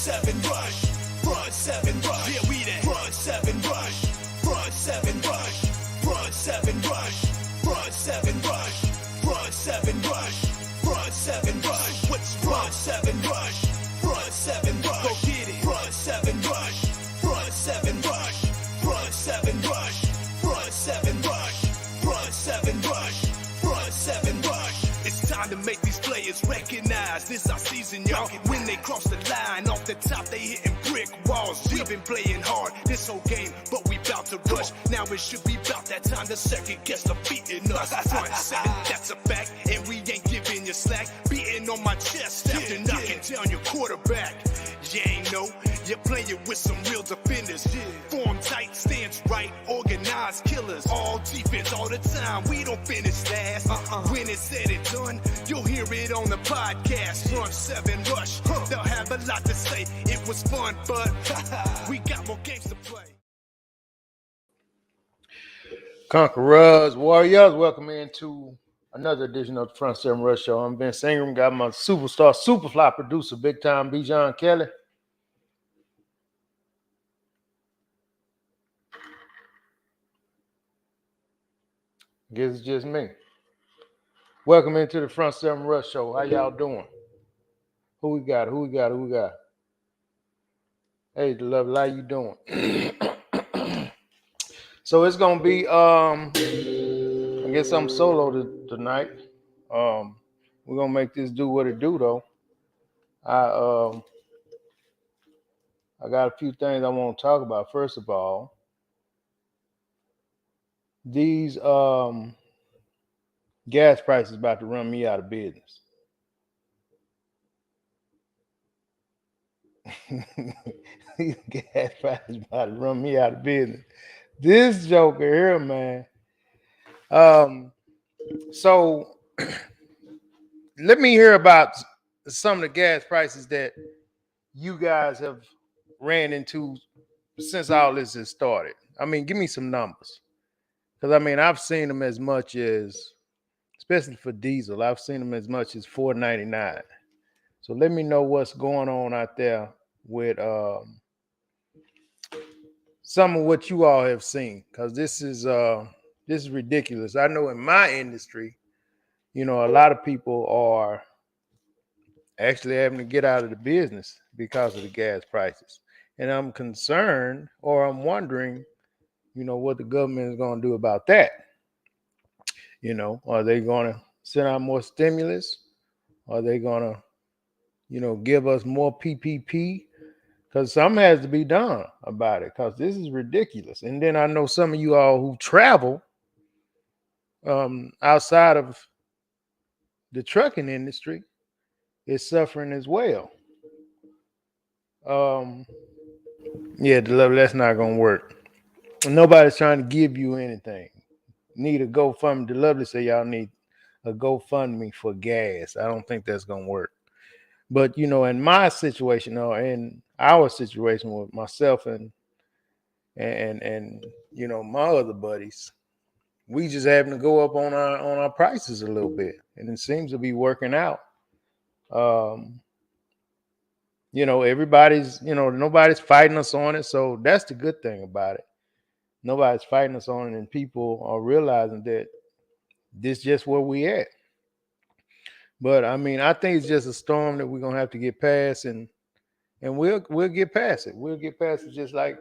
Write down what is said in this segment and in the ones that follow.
7 rush. Front 7 rush. Yeah, we that. Front 7 rush. Front 7 rush. Front 7 rush. Front 7 rush. Front 7 rush. Front 7 rush. What's front 7 rush? Front 7 rush. Go get it. Front 7 rush. Front 7 rush. Front 7 rush. Front 7 rush. Front 7 rush. Front 7 rush. It's time to make these players recognize this our season, y'all. When they cross the line, off the top they hitting brick walls. We've been playing hard this whole game, but we bout to rush. Now it should be about that time to second guess the beating us. Front 7, that's a fact, and we ain't giving you slack. Beating on my chest after knocking down your quarterback. You ain't know, you're playing with some real defenders. Form tight, stance right, organized killers. All defense all the time, we don't finish last. When it's said and done, you'll hear it on the podcast. Front 7 rush, they'll have a lot to say. It was fun, but we got more games to play. Conquerors, Warriors, welcome into another edition of the Front 7 Rush Show. I'm Ben Singram, got my superstar, superfly producer, big time Bijan Kelly. Guess it's just me. Welcome into the Front 7 Rush Show. How y'all doing? Who we got? Hey, the love, how you doing? So it's gonna be I guess I'm solo tonight. We're gonna make this do what it do though. I got a few things I want to talk about. First of all, these gas prices about to run me out of business. These gas prices about to run me out of business. This joker here, man. So let me hear about some of the gas prices that you guys have ran into since all this has started. I mean, give me some numbers. Because, I mean, I've seen them as much as, especially for diesel, I've seen them as much as $4.99. So let me know what's going on out there with some of what you all have seen. Because this is ridiculous. I know in my industry, you know, a lot of people are actually having to get out of the business because of the gas prices. And I'm concerned, or I'm wondering, you know, what the government is going to do about that. You know, are they going to send out more stimulus? Are they going to, you know, give us more PPP? Because something has to be done about it, because this is ridiculous. And then I know some of you all who travel outside of the trucking industry is suffering as well. Yeah, that's not going to work. Nobody's trying to give you anything. Need a GoFundMe. The lovely say y'all need a GoFundMe for gas. I don't think that's gonna work. But you know, in my situation, or in our situation with myself and you know, my other buddies, we just having to go up on our prices a little bit, and it seems to be working out. You know, everybody's, you know, nobody's fighting us on it, so that's the good thing about it. Nobody's fighting us on it, and people are realizing that this is just where we at. But I mean, I think it's just a storm that we're gonna have to get past, and we'll get past it. We'll get past it, just like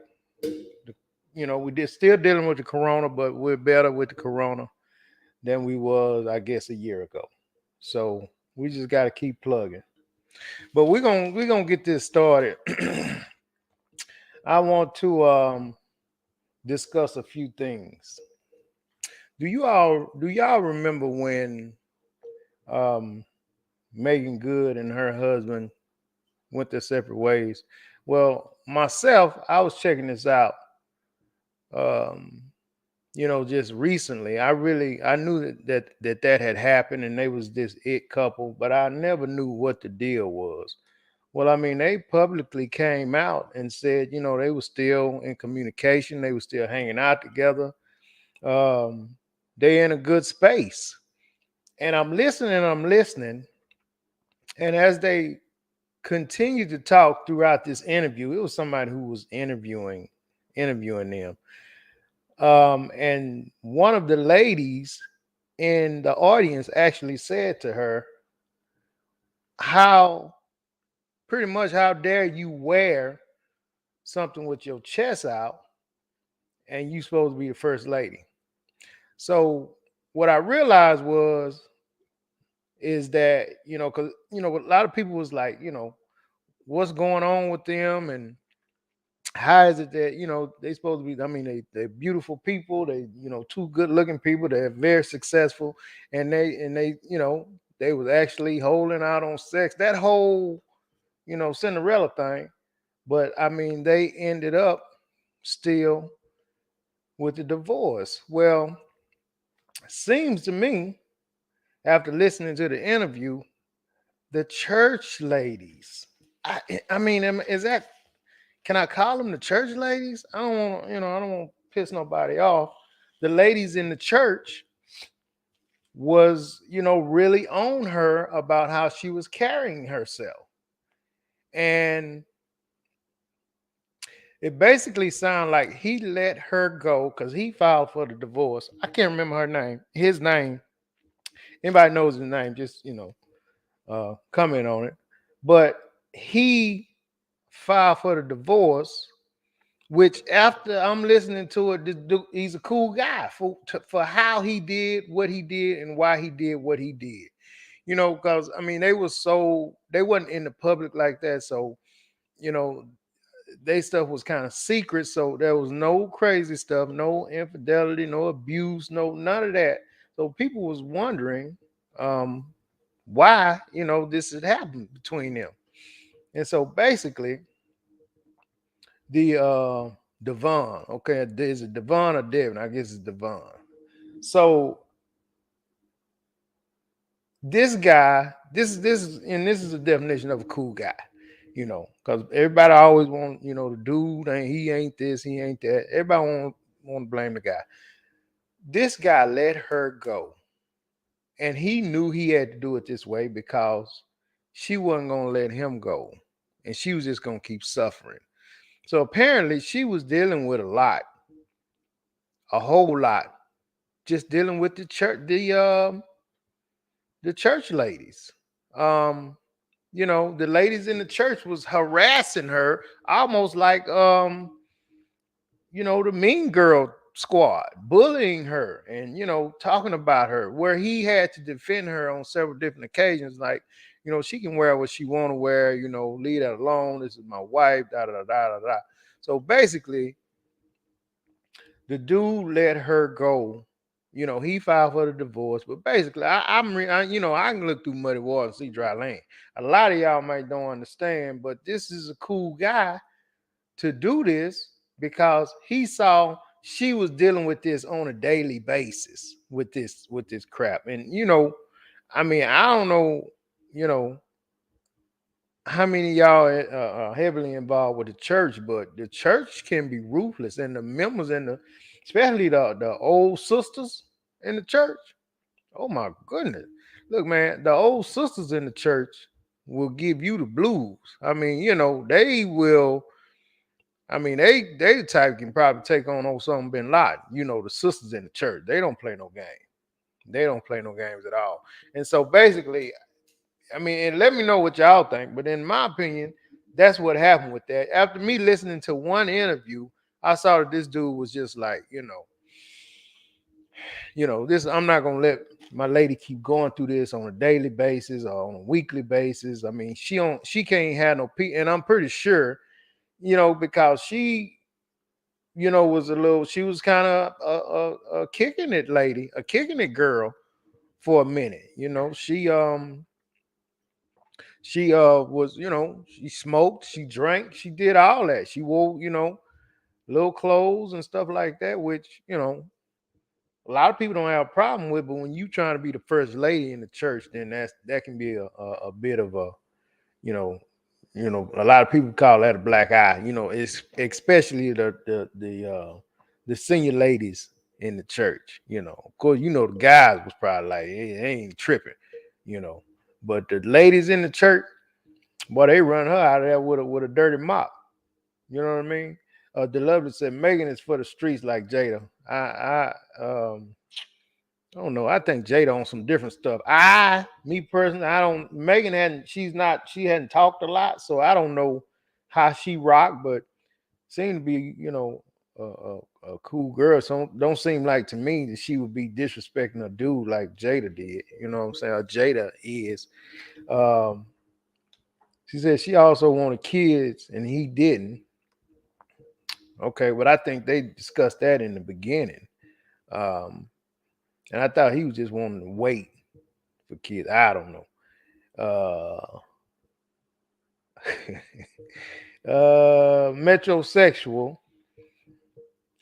you know, still dealing with the corona, but we're better with the corona than we was, I guess, a year ago. So we just got to keep plugging. But we're gonna get this started. I want to discuss a few things. Do y'all remember when Megan Goode and her husband went their separate ways? Well, myself, I was checking this out. You know, just recently. I knew that had happened, and they was this it couple, but I never knew what the deal was. Well, I mean, they publicly came out and said, you know, they were still in communication. They were still hanging out together. They in a good space. And I'm listening. And as they continued to talk throughout this interview. It was somebody who was interviewing them. And one of the ladies in the audience actually said to her, how pretty much how dare you wear something with your chest out and you supposed to be the first lady. So what I realized was is that, because a lot of people was like, what's going on with them, and how is it that they supposed to be, I mean, they're beautiful people, they two good looking people, they're very successful, and they they was actually holding out on sex, that whole Cinderella thing. But I mean, they ended up still with the divorce. Well, seems to me, after listening to the interview, the church ladies, I mean, is that, can I call them the church ladies? I don't want, I don't want to piss nobody off. The ladies in the church was, really on her about how she was carrying herself. And it basically sounded like he let her go because he filed for the divorce. I can't remember his name. Anybody knows his name, just, comment on it. But he filed for the divorce, which after I'm listening to it, this dude, he's a cool guy for how he did what he did and why he did what he did. Because I mean, they wasn't in the public like that. So, you know, they stuff was kind of secret. So there was no crazy stuff, no infidelity, no abuse, no none of that. So people was wondering why, this had happened between them. And so basically, the Devon, okay, is it Devon or Devin? I guess it's Devon. So this guy, this is a definition of a cool guy, because everybody always want, the dude ain't, he ain't this, he ain't that. Everybody want to blame the guy. This guy let her go, and he knew he had to do it this way because she wasn't gonna let him go, and she was just gonna keep suffering. So apparently, she was dealing with a whole lot, just dealing with the church ladies. Um, the ladies in the church was harassing her, almost like the mean girl squad, bullying her and talking about her, where he had to defend her on several different occasions, like, she can wear what she want to wear, leave that alone. This is my wife, da da da da da. So basically, the dude let her go. He filed for the divorce, but basically, I can look through muddy water and see dry land. A lot of y'all might don't understand, but this is a cool guy to do this because he saw she was dealing with this on a daily basis with this crap. And I mean, I don't know, you know, how many of y'all are heavily involved with the church, but the church can be ruthless, and the members especially the old sisters in the church. Oh my goodness! Look, man, the old sisters in the church will give you the blues. I mean, they will. I mean, they the type can probably take on Osama bin Laden. The sisters in the church, they don't play no game. They don't play no games at all. And so basically, I mean, and let me know what y'all think. But in my opinion, that's what happened with that. After me listening to one interview, I saw that this dude was just like, this. I'm not gonna let my lady keep going through this on a daily basis or on a weekly basis. I mean, she can't have no peace, and I'm pretty sure, because she, was she was kind of a kicking it lady, a kicking it girl for a minute. She was, she smoked, she drank, she did all that. She wore, little clothes and stuff like that, which, a lot of people don't have a problem with. But when you trying to be the first lady in the church, then that can be a bit of a, you know, a lot of people call that a black eye. It's especially the senior ladies in the church. Of course, the guys was probably like, hey, they ain't tripping, you know. But the ladies in the church, Boy, they run her out of there with a dirty mop. You know what I mean? Delovely said Megan is for the streets like Jada. I don't know. I think Jada on some different stuff. Me personally, I don't. Megan hadn't. She hadn't talked a lot, so I don't know how she rocked, but seemed to be, a cool girl. So don't seem like to me that she would be disrespecting a dude like Jada did. You know what I'm saying? Or Jada is. Um, she said she also wanted kids and he didn't. Okay, but I think they discussed that in the beginning. Um, and I thought he was just wanting to wait for kids. I don't know. Uh, Metrosexual.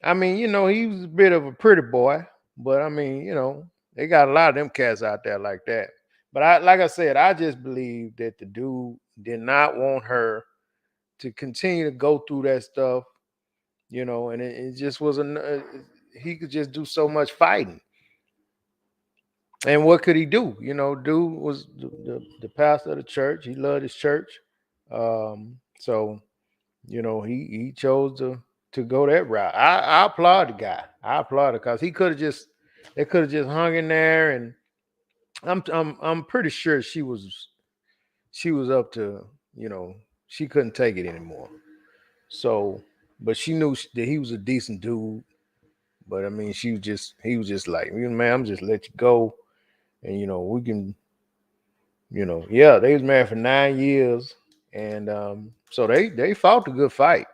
I mean, he was a bit of a pretty boy, but I mean, they got a lot of them cats out there like that. But like I said, I just believe that the dude did not want her to continue to go through that stuff, and it just was he could just do so much fighting. And what could he do? Dude was the pastor of the church. He loved his church. So he chose to go that route. I applaud the guy. I applaud it because they could have just hung in there, and I'm pretty sure she was up to, she couldn't take it anymore. So, but she knew that he was a decent dude. But I mean, he was just like, man, I'm just let you go, and we can, yeah, they was married for 9 years, and so they fought a good fight.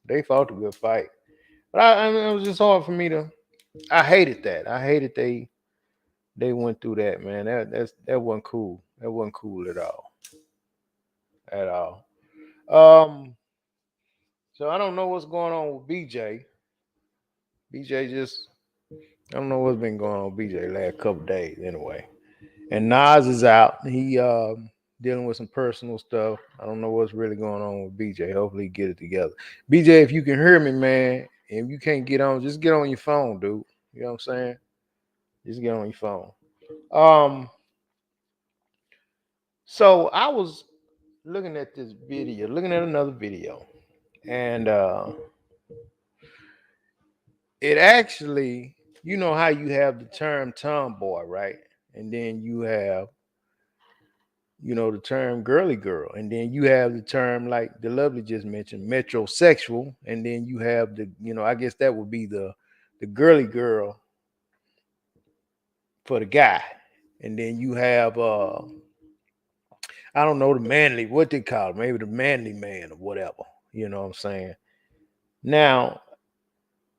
They fought a good fight. But I mean, it was just hard for me to. I hated that. I hated they went through that, man. That wasn't cool. That wasn't cool at all. At all. Um. So I don't know what's going on with BJ. BJ just I don't know what's been going on with BJ last couple days anyway. And Nas is out. He dealing with some personal stuff. I don't know what's really going on with BJ. Hopefully he get it together. BJ, if you can hear me, man, and if you can't get on, just get on your phone, dude. You know what I'm saying? Just get on your phone. Um, so I was looking at this video, looking at another video, and it actually, you know how you have the term tomboy, right? And then you have, the term girly girl, and then you have the term like the lovely just mentioned, metrosexual, and then you have I guess that would be the girly girl for the guy, and then you have I don't know, the manly, what they call it, maybe the manly man or whatever. You know what I'm saying? Now,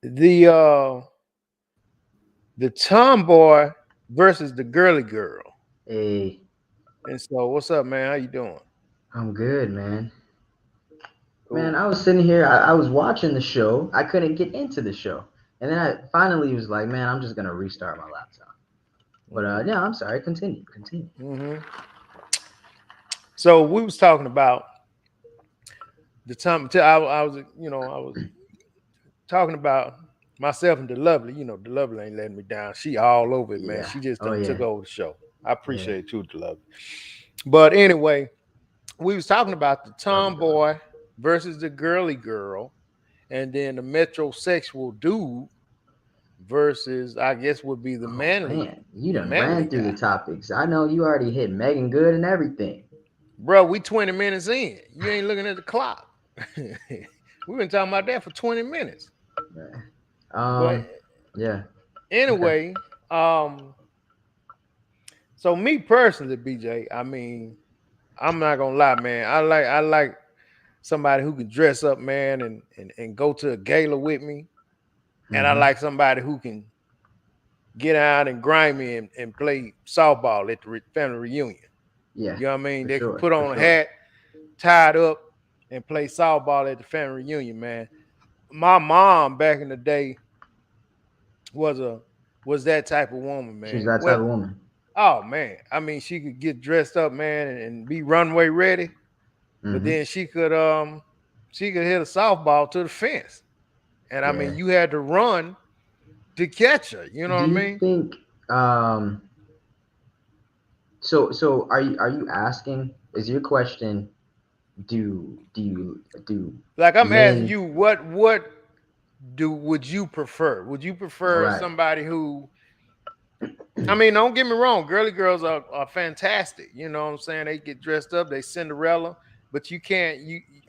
the the tomboy versus the girly girl. Hey, And so, what's up, man? How you doing? I'm good, man. Man, Cool. I was sitting here, I was watching the show. I couldn't get into the show. And then I finally was like, man, I'm just gonna restart my laptop. But Mm-hmm. yeah, I'm sorry. Continue, continue. Mm-hmm. So we was talking about the time. I was, I was talking about myself and the lovely. The lovely ain't letting me down. She all over it, man. Yeah. She just Oh done yeah. took over the show. I Yeah. appreciate it too, the lovely. But anyway, we was talking about the Love you, love tomboy versus the girly girl, and then the metrosexual dude versus, I guess, would be Oh man, you the done manly ran through guy. the topics. I know you already hit Megan Good and everything. Bro, we 20 minutes in. You ain't looking at the clock. We've been talking about that for 20 minutes. Yeah. But Yeah. Okay. anyway, so me personally, BJ, I mean, I'm not gonna lie, man. I like somebody who can dress up, man, and go to a gala with me. And I Mm-hmm. like somebody who can get out and grind me and play softball at the family reunion. Yeah, You know what I mean? for They can sure, put for on a sure. hat, tied up, and play softball at the family reunion, man. My mom back in the day was a was that type of woman, She's man. that type Well, of woman. oh man, I mean, she could get dressed up, man, and be runway ready, but Mm-hmm. then she could hit a softball to the fence, and I Yeah. mean, you had to run to catch her. You know what Do I you mean? think? So are you asking? Is your question, do Like I'm asking men you, what would you prefer? Would you prefer right? somebody who, I mean, don't get me wrong, girly girls are fantastic. You know what I'm saying? They get dressed up, they Cinderella, but you can't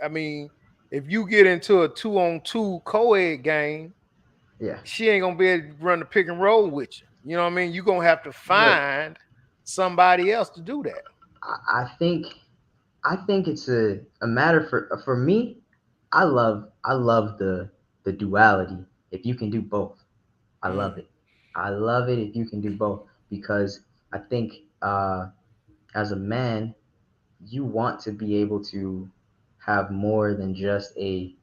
I mean, if you get into a 2-on-2 co-ed game, Yeah, she ain't gonna be able to run the pick and roll with you. You know what I mean? You're gonna have to but find somebody else to do that. I think it's a matter for me. I love the duality. If you can do both, I love Mm, it. I love it if you can do both because I think as a man, you want to be able to have more than just a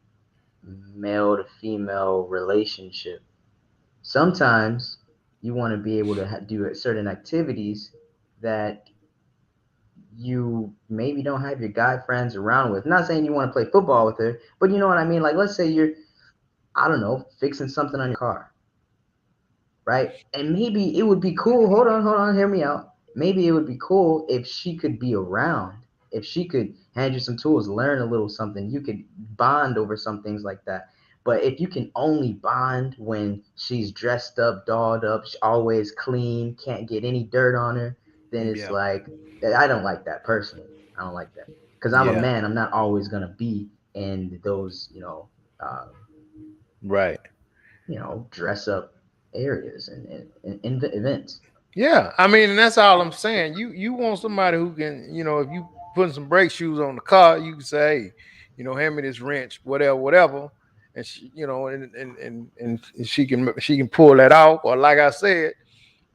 male to female relationship. Sometimes you want to be able to do certain activities that you maybe don't have your guy friends around with. Not saying you want to play football with her, but you know what I mean? Like, let's say you're, I don't know, fixing something on your car, right? And maybe it would be cool. Hold on, hear me out. Maybe it would be cool if she could be around, if she could hand you some tools, learn a little something. You could bond over some things like that. But if you can only bond when she's dressed up, dolled up, always clean, can't get any dirt on her, then it's yeah. like, I don't like that personally. I don't like that because I'm a Yeah. man. I'm not always gonna be in those, Right. dress up areas and events. Yeah, I mean, and that's all I'm saying. You want somebody who can, if you putting some brake shoes on the car, you can say, hey, hand me this wrench, whatever, whatever, and she, and she can pull that off. Or like I said,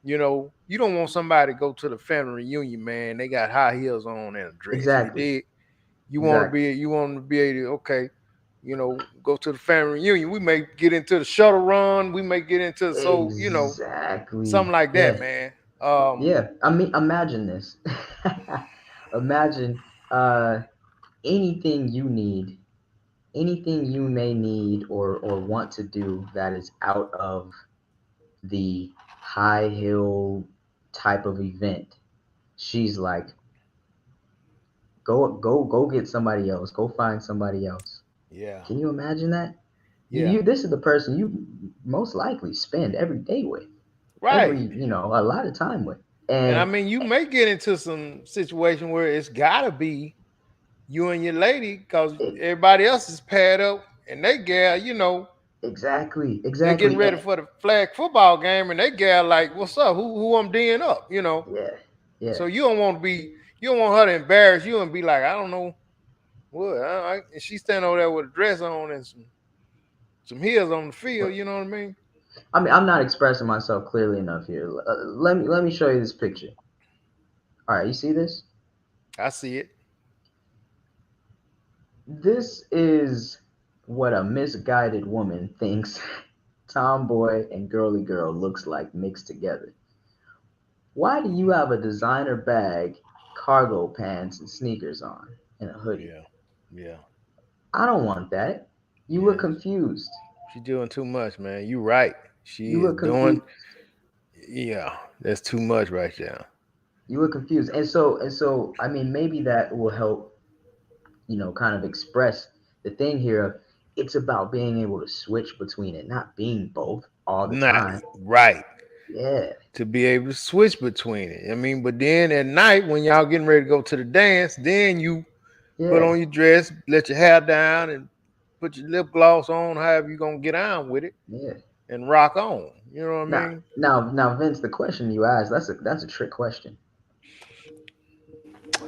you don't want somebody to go to the family reunion, man. They got high heels on and a dress. You Exactly. did. Exactly. You want to be able to, okay, go to the family reunion. We may get into the shuttle run. We may get into Exactly. something like that, Yeah. man. Yeah. I mean, imagine this. Imagine anything you need, anything you may need or want to do that is out of the high hill type of event. She's like, go get somebody else. Go find somebody else. Yeah. Can you imagine that? Yeah. This is the person you most likely spend every day with, Right. a lot of time with. And I And mean, you may get into some situation where it's gotta be you and your lady because it, everybody else is paired up and they gal, exactly, they're getting exactly. ready for the flag football game and they gal like, what's up? Who I'm D'ing up? Yeah, yeah, So you don't want her to embarrass you and be like, I don't know what. And she's standing over there with a dress on and some heels on the field. but You know what I mean? I mean, I'm not expressing myself clearly enough here. Let me show you this picture. All right, you see this? I see it. This is what a misguided woman thinks tomboy and girly girl looks like mixed together. Why do you have a designer bag, cargo pants, and sneakers on, and a hoodie? Yeah. Yeah. I don't want that. You look Yeah. confused. She's doing too much, man. You right. She You is look doing. confused. Yeah, that's too much right there. You look confused. And so I mean maybe that will help, kind of express the thing here of it's about being able to switch between it, not being both all the Not time. right Yeah. to be able to switch between it. I mean, but then at night when y'all getting ready to go to the dance, then you put Yeah. on your dress, let your hair down, and put your lip gloss on. However you gonna get on with it Yeah. and rock on. You know what I Now, mean? Vince, the question you asked, that's a trick question.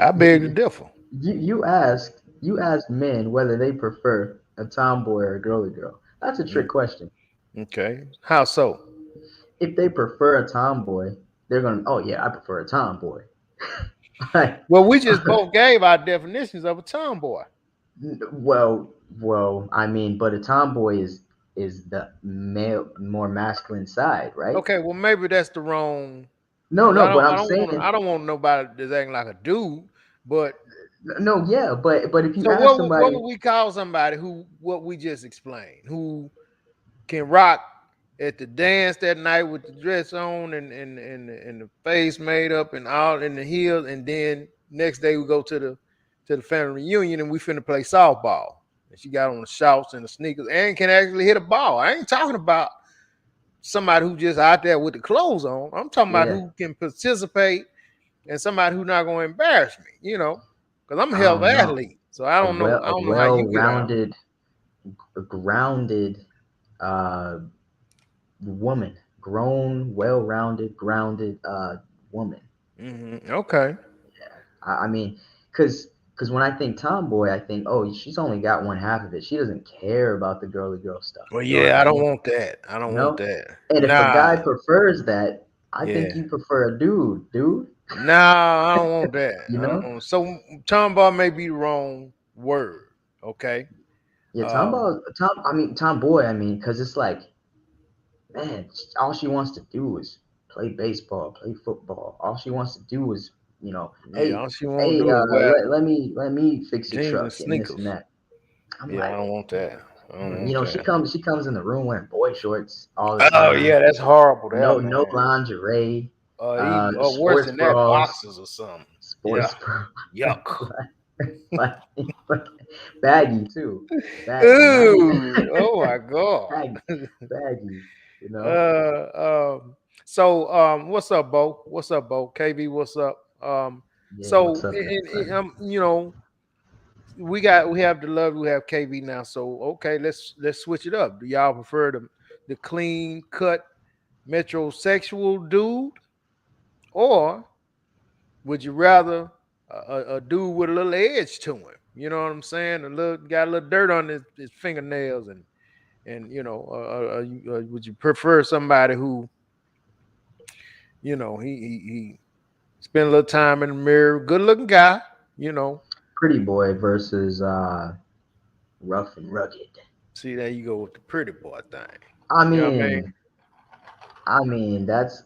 I You beg to you differ. you asked men whether they prefer a tomboy or a girly girl. That's a trick Mm, question. okay, how so? If they prefer a tomboy, they're gonna, oh yeah, I prefer a tomboy. Like, Well, we just both gave our definitions of a tomboy. well, I mean, but a tomboy is the male, more masculine side, right? Okay, well maybe that's the wrong. No, Cause no, I but don't, I I'm don't want, saying I don't want nobody that's acting like a dude. But no, yeah, but if you so ask what somebody, would we call somebody who what we just explained, who can rock at the dance that night with the dress on and the face made up and all in the heels, and then next day we go to the to the family reunion and we finna play softball. And she got on the shorts and the sneakers and can actually hit a ball. I ain't talking about somebody who just out there with the clothes on. I'm talking about Yeah. who can participate and somebody who not gonna embarrass me, because I'm a I hell of don't an know. athlete. So I don't know. I A don't know how you get out. well-rounded, grounded uh woman, grown, well-rounded, grounded woman. Okay. I mean, because when I think tomboy, I think, oh, she's only got one half of it. She doesn't care about the girly girl stuff. Well, You know what yeah, I I don't mean? want that. I don't You want know. that. And if a guy Nah. prefers that, I think Yeah. you prefer a dude. Nah, I don't want that. You I don't know? want. So tomboy may be the wrong word. Okay. Yeah, Um. tomboy. I mean, because it's like, man, all she wants to do is play baseball, play football. All she wants to do is, Yeah. hey, All she want to do is wear let me fix your jeans and truck and this and sneakers. that. I'm Yeah, I like, don't want that. I don't want that. she comes in the room wearing boy shorts all the Oh time. yeah, that's horrible, there, No man. lingerie, Even worse sports than that, bras, boxes or something. Yeah. sports bra, Yuck. like, baggy too, baggy, not Ooh. even Oh my god. baggy, baggy. You know, Uh. So what's up, Bo? What's up, Bo? KB, what's up? yeah. What's So up, good friend? we have the love, we have KB now. So okay, let's switch it up. Do y'all prefer the clean cut metrosexual dude, or would you rather a dude with a little edge to him? You know what I'm saying? Got a little dirt on his fingernails, and would you prefer somebody who he spend a little time in the mirror, good looking guy, you know? Pretty boy versus rough and rugged. See, there you go with the pretty boy thing. I You know what I mean? mean, that's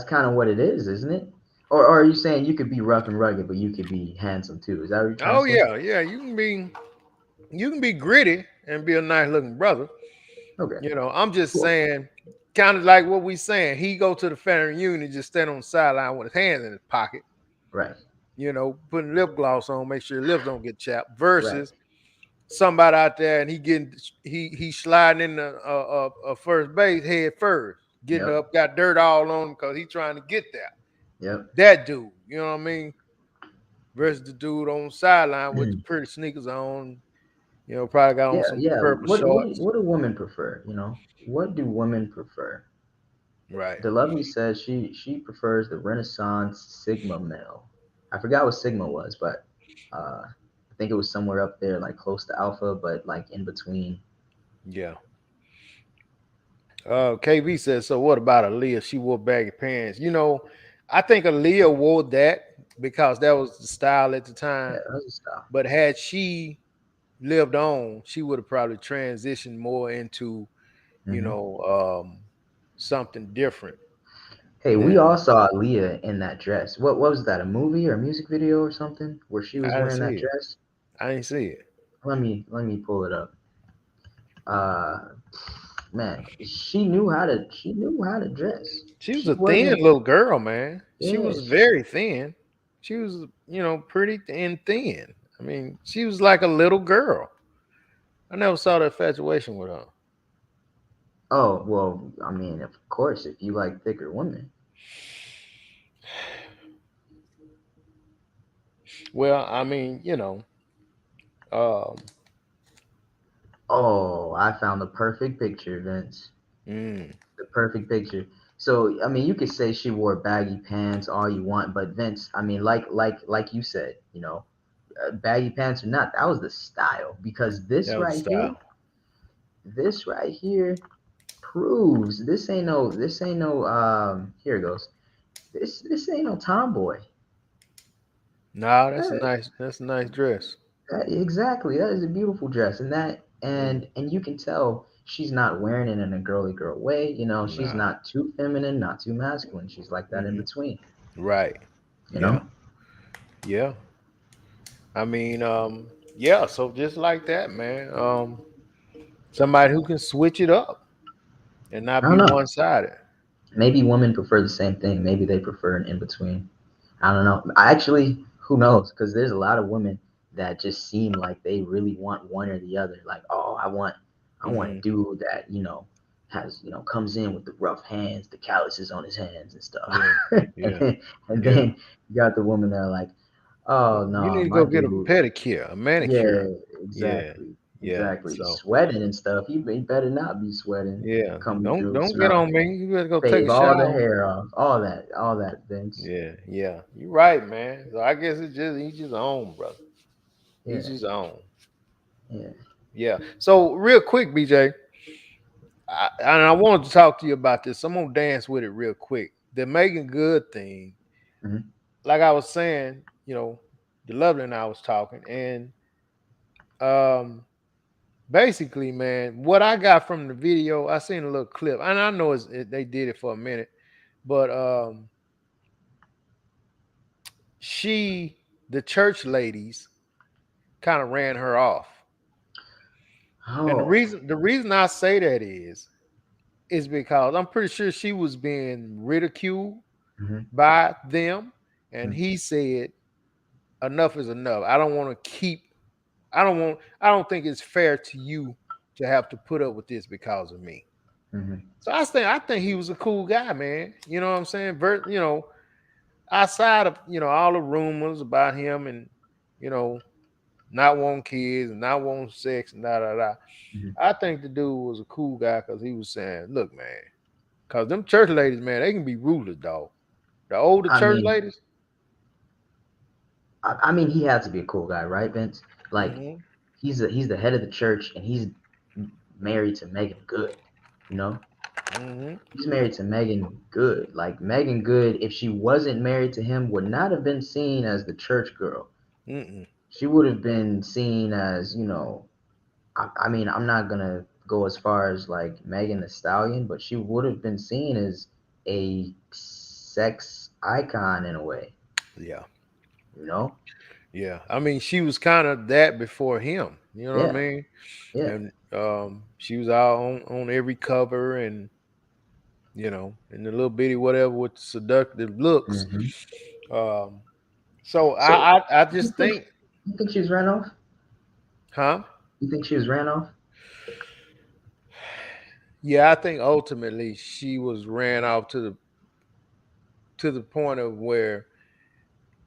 kind of what it is, isn't it? Or are you saying you could be rough and rugged, but you could be handsome too? Is that what you're trying to Oh say? yeah, yeah. You can be gritty and be a nice looking brother. Okay, I'm just cool. saying, kind of like what we saying. He go to the family reunion, just stand on the sideline with his hands in his pocket, Right, putting lip gloss on, make sure your lips don't get chapped. right. Versus somebody out there and he sliding in the first base head first, getting Yep, up, got dirt all on him because he's trying to get there. yep. That dude, you know what I mean? Versus the dude on the sideline with the pretty sneakers on, probably got on Yeah, some yeah. purple What do shorts. what do women prefer? What do women prefer? Right. The lovely says she prefers the Renaissance Sigma male. I forgot what Sigma was, but I think it was somewhere up there, like close to Alpha, but like in between. Yeah. KV says, so what about Aaliyah? She wore baggy pants. I think Aaliyah wore that because that was the style at the Yeah, time. that's a style. But had she lived on, she would have probably transitioned more into, you Hmm. know, um, something different Hey, we than all saw Aaliyah in that dress. What was that? A movie or a music video or something where she was I didn't wearing that see it. dress? I didn't see it. Let me pull it up. Uh, man, she knew how to dress. She was She a thin wasn't. little girl, man. She Yeah, was very thin. She was, pretty and thin. I mean, she was like a little girl. I never saw the infatuation with her. oh, well, I mean, of course, if you like thicker women. Well, I mean, um, Oh, I found the perfect picture, Vince. mm, The perfect picture. So, I mean, you could say she wore baggy pants all you want, but Vince, I mean, like you said, baggy pants or not, that was the style because that was the style. this right here proves this ain't no here it goes. This ain't no tomboy. Nah, that's a That, nice. That's a nice dress. exactly. That is a beautiful dress, and that Mm, and you can tell she's not wearing it in a girly girl way. She's nah. not too feminine, not too masculine. She's like that in Hmm. between. Right. You Yeah. know. Yeah. I mean, yeah. So just like that, man. Somebody who can switch it up and I not don't be know. one sided. Maybe women prefer the same thing. Maybe they prefer an in between. I don't know. I actually, who knows? Because there's a lot of women that just seem like they really want one or the other. Like, oh, I want a Mhm. dude that, has, comes in with the rough hands, the calluses on his hands and stuff. Yeah. and Yeah. then, and Yeah. then you got the woman that are like, oh You no, need to my go get a dude, pedicure, a yeah, manicure. Yeah. exactly, Yeah. exactly, So sweating and stuff. He better not be sweating, yeah. coming Don't through don't get smelling. on me. You better go take Shave a all the shower. hair off, all that, Vince. Yeah. Yeah. You're right, man. So I guess it's just he's just on, brother. He's Yeah, just on. yeah. Yeah. So real quick, BJ, and I wanted to talk to you about this. I'm gonna dance with it real quick. The Megan Good thing, Hmm. like I was saying, the Lovely and I was talking, and um, basically, man, what I got from the video, I seen a little clip, and I know they did it for a minute, but she, the church ladies, kind of ran her off, and the Oh. reason the reason I say that is because I'm pretty sure she was being ridiculed Hmm. by them, and Hmm. he said, "Enough is enough. I don't want to keep. I don't think it's fair to you to have to put up with this because of me." Hmm. So I think he was a cool guy, man. You know what I'm saying? Outside of all the rumors about him and you know not wanting kids and not wanting sex and da da da. Hmm. I think the dude was a cool guy because he was saying, "Look, man, because them church ladies, man, they can be rulers, dog. The older I church mean, ladies, I mean, he had to be a cool guy, right, Vince? Like, hmm he's the head of the church, and he's married to Megan Good. You know, hmm he's married to Megan Good. Like, Megan Good, if she wasn't married to him, would not have been seen as the church girl. mm-mm, She would have been seen as, I mean, I'm not gonna go as far as like Megan the Stallion, but she would have been seen as a sex icon in a way. yeah, You know? yeah. I mean, she was kind of that before him. You know what I Yeah, mean? yeah. And she was out on every cover, and in the little bitty whatever with seductive looks. Hmm. Um, so So I you just think think, you think she was ran off? huh? You think she was ran off? Yeah, I think ultimately she was ran off to the point of where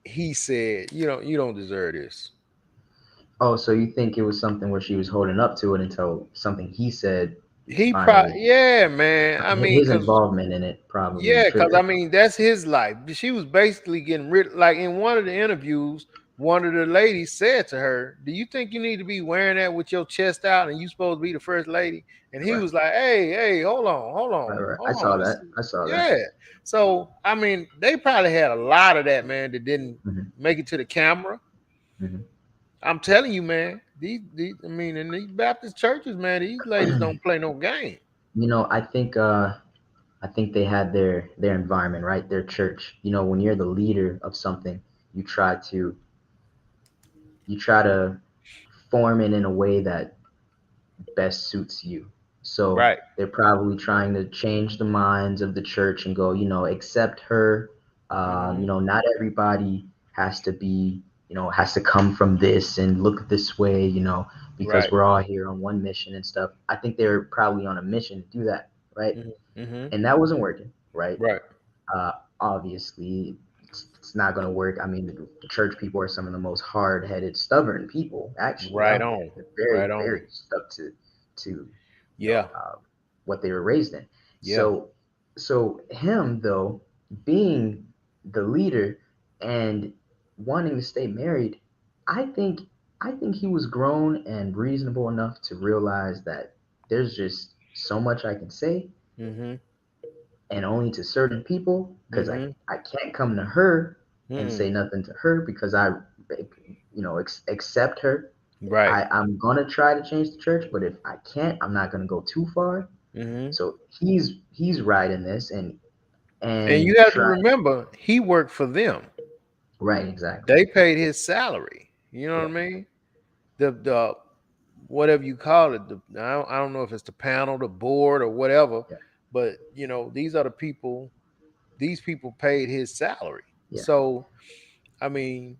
he said, you don't deserve this. Oh, so you think it was something where she was holding up to it until something he said finally, Yeah, man. I mean, his cause involvement in it probably yeah, cause triggered I it. mean that's his life. She was basically getting rid. Like in one of the interviews, one of the ladies said to her, "Do you think you need to be wearing that with your chest out, and you supposed to be the first lady?" And he Right, was like, "Hey, hold on, hold right, on, right. I hold saw on." that. I saw that. Yeah. So I mean, they probably had a lot of that, man, that didn't Hmm. make it to the camera. Hmm. I'm telling you, man. These I mean, in these Baptist churches, man, these ladies don't play no game. I think they had their environment, right? Their church. When you're the leader of something, you try to you try to form it in a way that best suits you. So Right. they're probably trying to change the minds of the church and go, accept her. hmm Not everybody has to be, has to come from this and look this way, because Right. we're all here on one mission and stuff. I think they're probably on a mission to do that, right? hmm And that wasn't working, right? Right. Uh, Obviously, it's not going to work. I mean, the church people are some of the most hard-headed, stubborn people actually Right out there. on. They're very, Right on. very stuck to Yeah. what they were raised in. Yeah. So him though, being the leader and wanting to stay married, I think I think he was grown and reasonable enough to realize that there's just so much I can say hmm and only to certain people because I, hmm I can't come to her and say mm nothing to her because I accept her. Right. I'm gonna try to change the church, but if I can't, I'm not gonna go too far. hmm So he's riding this and And you and have to trying. remember, he worked for them. Right, exactly. They paid his salary. You know Yeah, what I mean? The whatever you call it. I don't know if it's the panel, the board, or whatever. yeah, But these are the people. These people paid his salary. yeah. So I mean,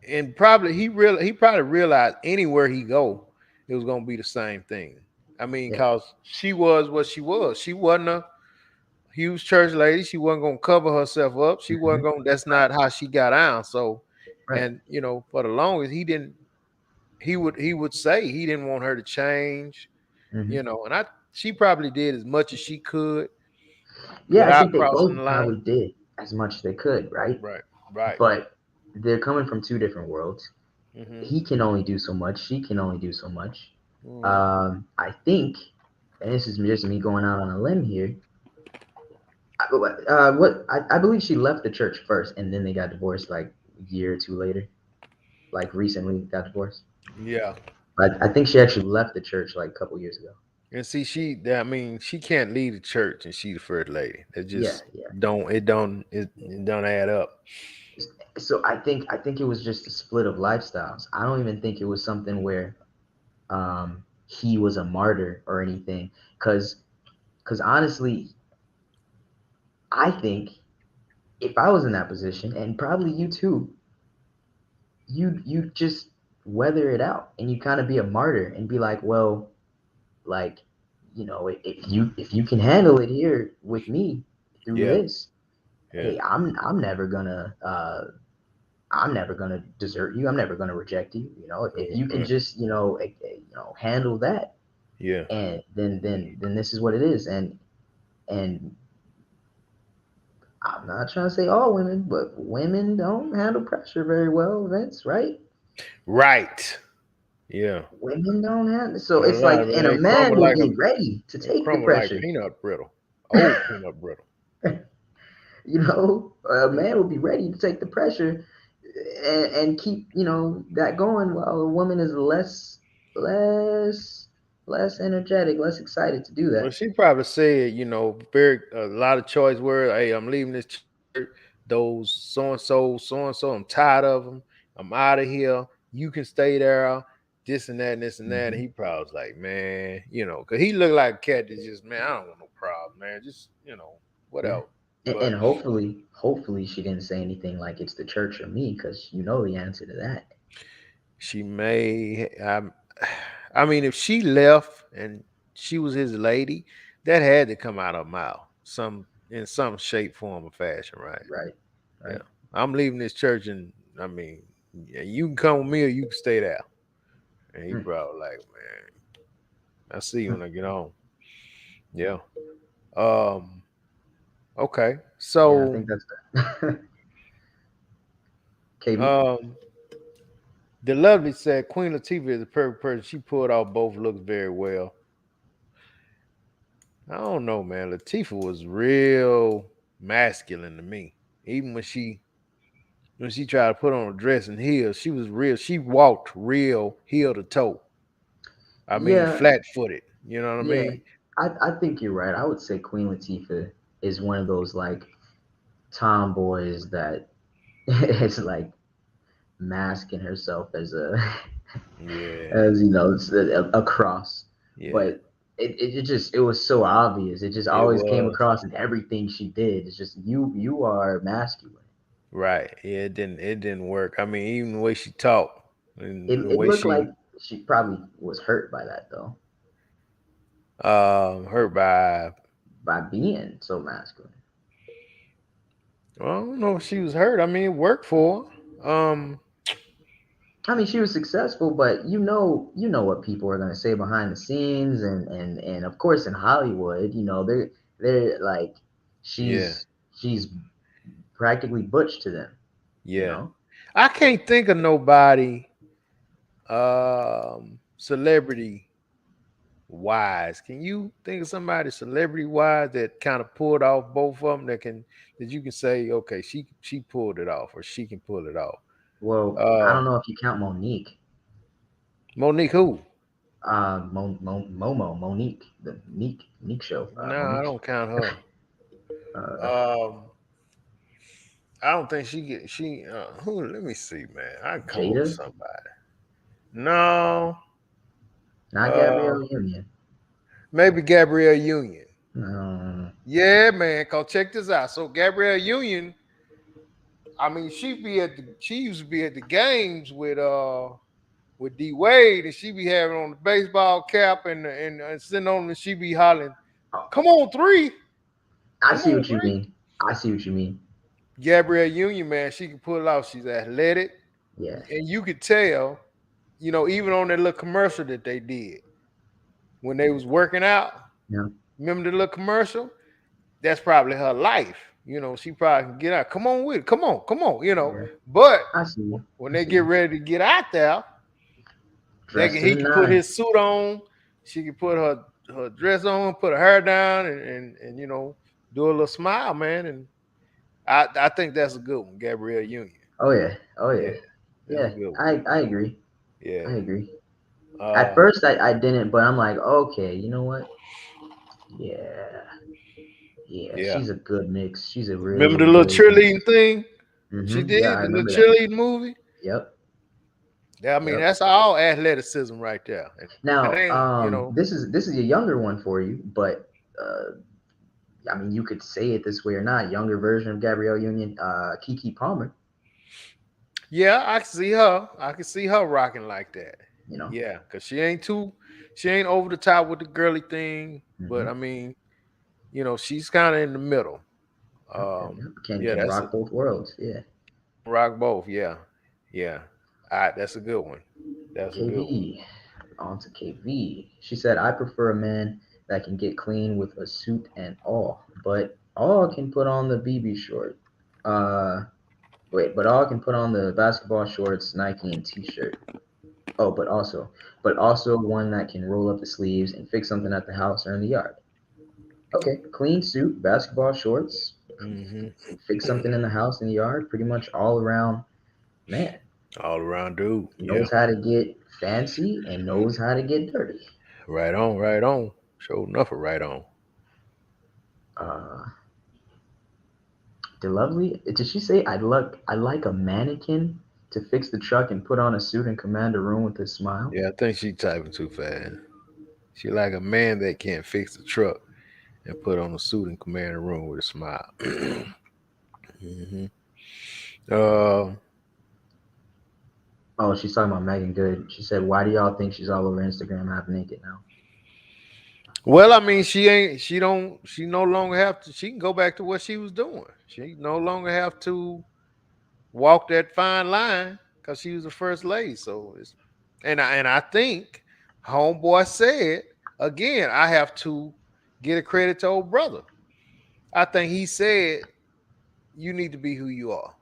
and probably he probably realized anywhere he go, it was gonna be the same thing. I mean, Yeah. cause she was what she was. She wasn't a huge church lady. She wasn't gonna cover herself up. She wasn't Hmm. gonna. That's Right. not how she got out. So, Right. and for the longest, he didn't. He would say he didn't want her to change. Hmm. And she probably did as much as she could Yeah, I without think they crossing both the probably line. did as much as they could, right? Right. Right. But they're coming from two different worlds. Mm-hmm. He can only do so much. She can only do so much. Mm-hmm. I think, and this is just me going out on a limb here. I believe she left the church first, and then they got divorced like a year or two later. Like recently got divorced. Yeah. I think she actually left the church like a couple years ago. And see, I mean, she can't lead the church and she the first lady. It Yeah, just yeah. don't add up. So I think it was just a split of lifestyles. I don't even think it was something where he was a martyr or anything. Because honestly, I think if I was in that position, and probably you too, you just weather it out and you kind of be a martyr and be like, well, like, if you can handle it here with me through Yeah. this, Yeah. hey, I'm never gonna desert you. I'm never gonna reject you. If you can Mhm. just handle that, Yeah. and then this is what it is. And I'm not trying to say all women, but women don't handle pressure very well, Vince, right? Right. Yeah. Women don't handle, so A it's like, lot, man. and a They man crumble will like be ready to they take the crumble like pressure. peanut brittle. Old peanut brittle. A man will be ready to take the pressure and keep that going, while a woman is less less energetic, less excited to do Well, that. she probably said, very a lot of choice words. Hey, I'm leaving this church. Those so and so. I'm tired of them. I'm out of here. You can stay there. This and that, and this and that. And Hmm. he probably was like, man, because he looked like a cat that just, man, I don't want no problem, man. Just, Yeah. whatever. And But hopefully she didn't say anything like it's the church or me, because you know the answer to that. she may. I mean, if she left and she was his lady, that had to come out of her mouth, in some shape, form, or fashion, right? Right. Yeah, Right. I'm leaving this church, and I mean, yeah, you can come with me or you can stay there. And he Mm, probably like, man, I see you mm. when I get home. Yeah. Um. Okay. Yeah, I So, think that's that. KB. um, the lovely said Queen Latifah is the perfect person. She pulled off both looks very well. I don't know, man. Latifah was real masculine to me. Even when she tried to put on a dress and heels, she was real. She walked real heel to toe. I mean, Yeah, flat footed. You know what I yeah. mean? I think you're right. I would say Queen Latifah is one of those like tomboys that is like masking herself as a Yeah, as it's a cross, yeah, but it was so obvious. It just it always came was across in everything she did. It's just you are masculine. right. Yeah, it didn't work. I mean, even the way she talked It and the it way looked like she she probably was hurt by that though, hurt by. by being so masculine. Well, I don't know if she was hurt. I mean, it worked for her. I mean, she was successful, but you know what people are gonna say behind the scenes, and of course in Hollywood, they're like, Yeah, she's practically butch to them, you yeah. know. I can't think of nobody celebrity wise. Can you think of somebody celebrity wise that kind of pulled off both of them that you can say, okay, she pulled it off or she can pull it off? Well, I don't Um, know if you count Monique, Monique who? Monique, the Meek show, No, I Monique, don't count her. uh, Um, I don't think she who let me see, man. I can come up with Jada, somebody. No. not Uh Gabrielle Union. maybe Gabrielle Union. No, Yeah, man. Cause check this out. So Gabrielle Union, I mean, she used to be at the games with D Wade, and she be having on the baseball cap and sitting on, and she be hollering, Oh, "Come on, three, I come see on, what you three." mean. I see what you mean. Gabrielle Union, man, she can pull it off. She's athletic, Yeah. and you could tell, even on that little commercial that they did when they was working out. Yeah. Remember the little commercial? That's probably her life. She probably can get out. Come on with it. Come on, come on. Yeah. But I see you. when I they see get you. ready to get out there, Dressed to he the can put nine. his suit on. She can put her dress on, put her hair down, and do a little smile, man. And I think that's a good one, Gabrielle Union. Oh yeah. Oh Yeah, yeah. that's a Yeah. good one. I agree. Yeah. I agree. At Um, first I didn't, but I'm like, okay, you know what? Yeah. Yeah. yeah. She's a good mix. She's a Remember the really little good mix. cheerleading thing she Yeah, did? I The little remember that. cheerleading movie? Yep. Yeah, I mean, Yep. that's all athleticism right there. And that Now, ain't, this is a younger one for you, but I mean, you could say it this way or not. Younger version of Gabrielle Union, Kiki Palmer. yeah, I can see her. I can see her rocking like that. You know. Yeah, because she ain't over the top with the girly thing. But hmm I mean, she's kind of in the middle. Yep, yep, yep. Yeah, Can that's rock both worlds. Yeah. rock both. Yeah, yeah. All right, that's a good one. That's a good one. KV. On to KV. She said, I prefer a man that can get clean with a suit and all, but all can put on the BB short. Uh, but all can put on the basketball shorts, Nike, and T-shirt. Oh, but also one that can roll up the sleeves and fix something at the house or in the yard. Okay, clean suit, basketball shorts, Hmm. fix something in the house in the yard. Pretty much all around man. All around dude. Yeah, Knows how to get fancy and knows how to get dirty. right on, right on. Show enough of right on. Uh, the lovely. Did she say I like a mannequin to fix the truck and put on a suit and command a room with a smile? Yeah, I think she typing too fast. She like a man that can't fix the truck and put on a suit and command a room with a smile. Hmm. uh, Oh, she's talking about Megan Good. She said, "Why do y'all think she's all over Instagram half naked now?" well, I mean, she ain't. She don't. She no longer have to. She can go back to what she was doing. She no longer have to walk that fine line because she was the first lady. So it's and I think homeboy said again. I have to get a credit to old brother. I think he said you need to be who you are.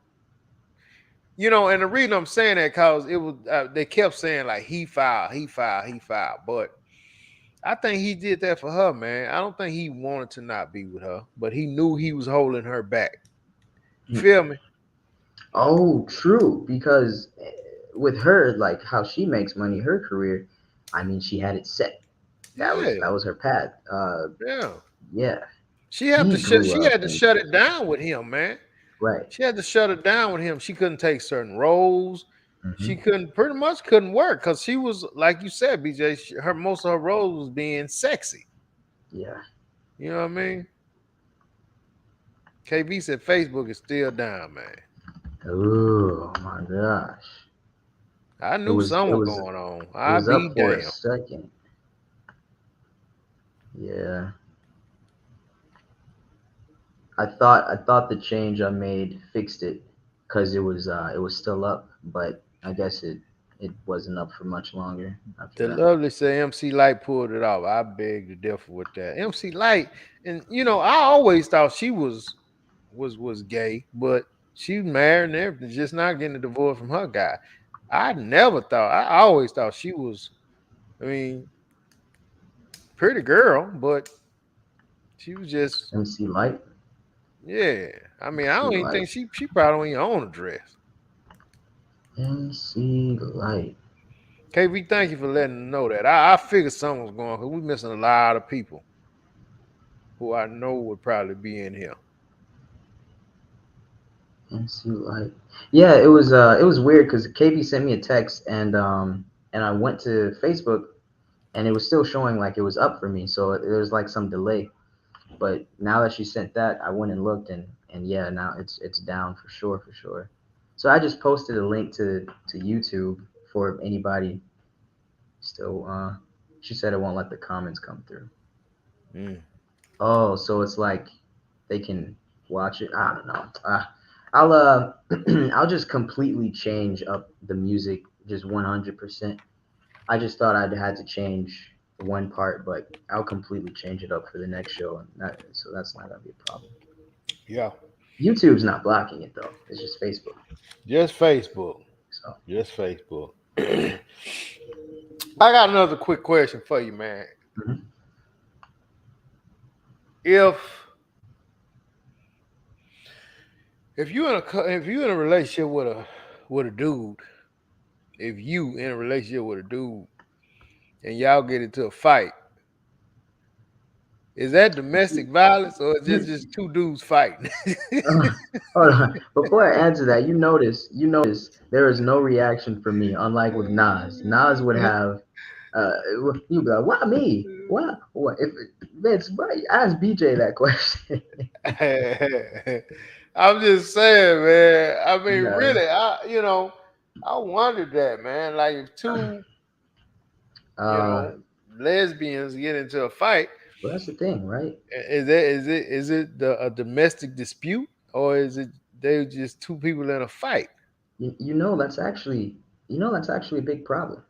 And the reason I'm saying that because it was they kept saying like he filed, he filed, he filed, but I think he did that for her, man. I don't think he wanted to not be with her, but he knew he was holding her back. You Hmm. feel me? Oh, true. Because with her, like how she makes money, her career, I mean, she had it set. That was Yeah, that was her path. yeah. Yeah, She he grew she up had to and shut it down with him, man. right. She had to shut it down with him. She couldn't take certain roles. hmm She couldn't pretty much couldn't work because she was like you said, BJ. Her most of her roles was being sexy. Yeah. You know what I mean? KB said Facebook is still down, man. Oh my gosh. I It knew was it something was was going on. it I was be up for a damn. second. Yeah. I thought the change I made fixed it because it was still up, but I guess it wasn't up for much longer after The that. lovely say MC Light pulled it off. I beg to differ with that. MC Light, and I always thought she was gay, but she's married and everything, just not getting a divorce from her guy. I always thought she was, I mean, pretty girl, but she was just, MC Light, yeah. I mean, I MC don't even Light, think she probably don't even own a dress. MC Light. KB, thank you for letting them know that. I figured something was going on because we missing a lot of people who I know would probably be in here. MC Light. Yeah, it was weird because KB sent me a text and I went to Facebook and it was still showing like it was up for me, so there was like some delay. But now that she sent that, I went and looked and yeah, now it's down for sure, for sure. So I just posted a link to YouTube for anybody still. She said it won't let the comments come through. Mm. Oh, so it's like they can watch it. I don't know. I'll I'll just completely change up the music, just 100%. I just thought I'd had to change one part, but I'll completely change it up for the next show, and so that's not gonna be a problem. Yeah, YouTube's not blocking it though. It's just Facebook. just Facebook. So Just Facebook. I got another quick question for you, man. mhm. If if you in a relationship with a dude, if you in a relationship with a dude and y'all get into a fight, is that domestic violence or is it just two dudes fighting? Hold on. Before I answer that, you notice there is no reaction from me, unlike with Nas. Nas would have, you'd be like, "Why me? Why? What? If Vince, why ask BJ that question?" I'm just saying, man. I mean, No. really, I wondered that, man. Like if two, Uh, lesbians get into a fight, well, that's the thing, right? is it a domestic dispute or is it they just two people in a fight? You know that's actually a big problem.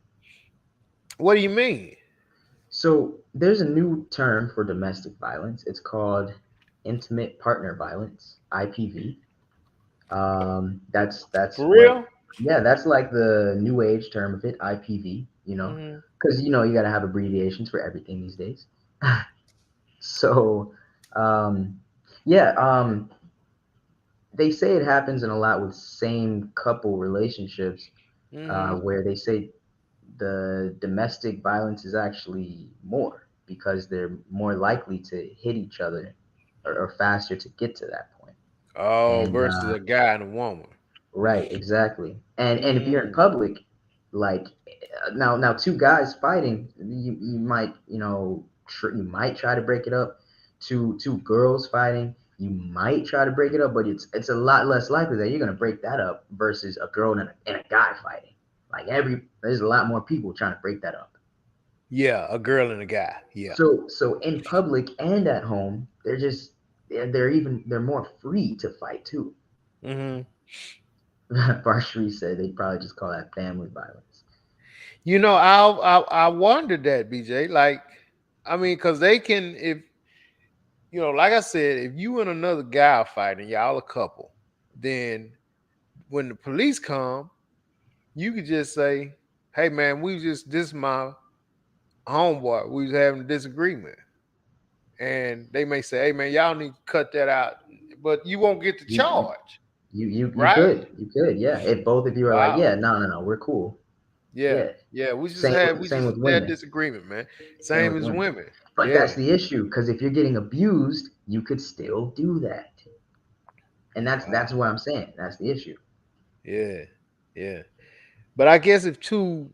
What do you mean? So there's a new term for domestic violence. It's called intimate partner violence, IPV. That's For what, real? yeah, that's like the new age term of it, IPV. Hmm. Because you got to have abbreviations for everything these days. So, um, yeah, they say it happens in a lot with same couple relationships, Hmm. where they say the domestic violence is actually more because they're more likely to hit each other, or faster to get to that point. Oh, And versus a guy and a woman. right, exactly. And if you're in Mm. public, like, now two guys fighting, you might, you might try to break it up. Two girls fighting, you might try to break it up, but it's a lot less likely that you're gonna break that up versus a girl and a guy fighting. Like, there's a lot more people trying to break that up. Yeah, a girl and a guy. Yeah. So in public and at home, they're more free to fight too. Hmm. Varshree said they'd probably just call that family violence. I wondered that, BJ. Like, I mean, because they can, if like I said, if you and another guy are fighting, y'all a couple, then when the police come, you could just say, "Hey, man, this is my homeboy. We was having a disagreement," and they may say, "Hey, man, y'all need to cut that out," but you won't get the You you charge, you right? could, yeah. If both of you are like, Wow. yeah, no, no, no, we're cool. Yeah, Yeah. yeah. We Same just with had women. disagreement, man. Same Same with as women. women. But that's Yeah. the issue, because if you're getting abused, you could still do that. And that's Wow. what I'm saying. That's the issue. Yeah. Yeah. But I guess if two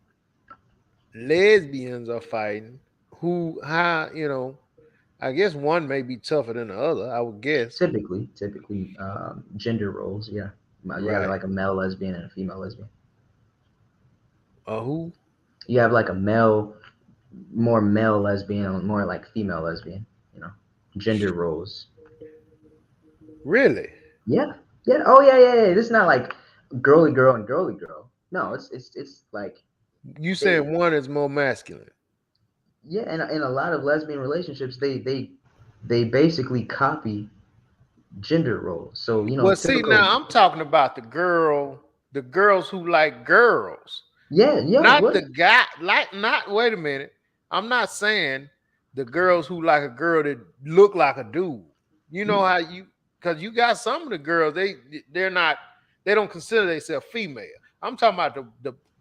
lesbians are fighting, I guess one may be tougher than the other, I would guess. Typically, gender roles, yeah. You got Right. like a male lesbian and a female lesbian. Who? You have like a more male lesbian, and more like female lesbian, you know, gender roles. Really? Yeah, yeah. Oh, yeah, yeah, yeah. This is not like girly girl and girly girl. No, it's like You they, saying one is more masculine? yeah. And in a lot of lesbian relationships, they basically copy gender roles. So Well, see, typical. now I'm talking about the girls who like girls. Yeah, yeah. Not What? the guy, like not. Wait a minute. I'm not saying the girls who like a girl that look like a dude. You know how because you got some of the girls they're not they don't consider themselves female. I'm talking about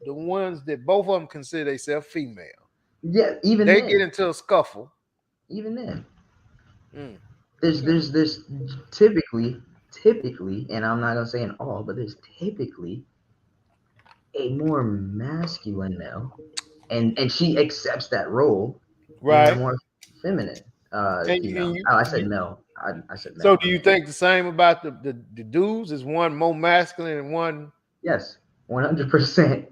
the ones that both of them consider themselves female. Yeah. Even They get then, into a scuffle. even then, Mm, there's okay. there's there's typically, and I'm not gonna say in all, but there's typically a more masculine male, and she accepts that role, and a Right. more feminine And female. Oh, I said you male. I said So do you masculinity. think the same about the dudes? Is one more masculine and one? Yes, 100%,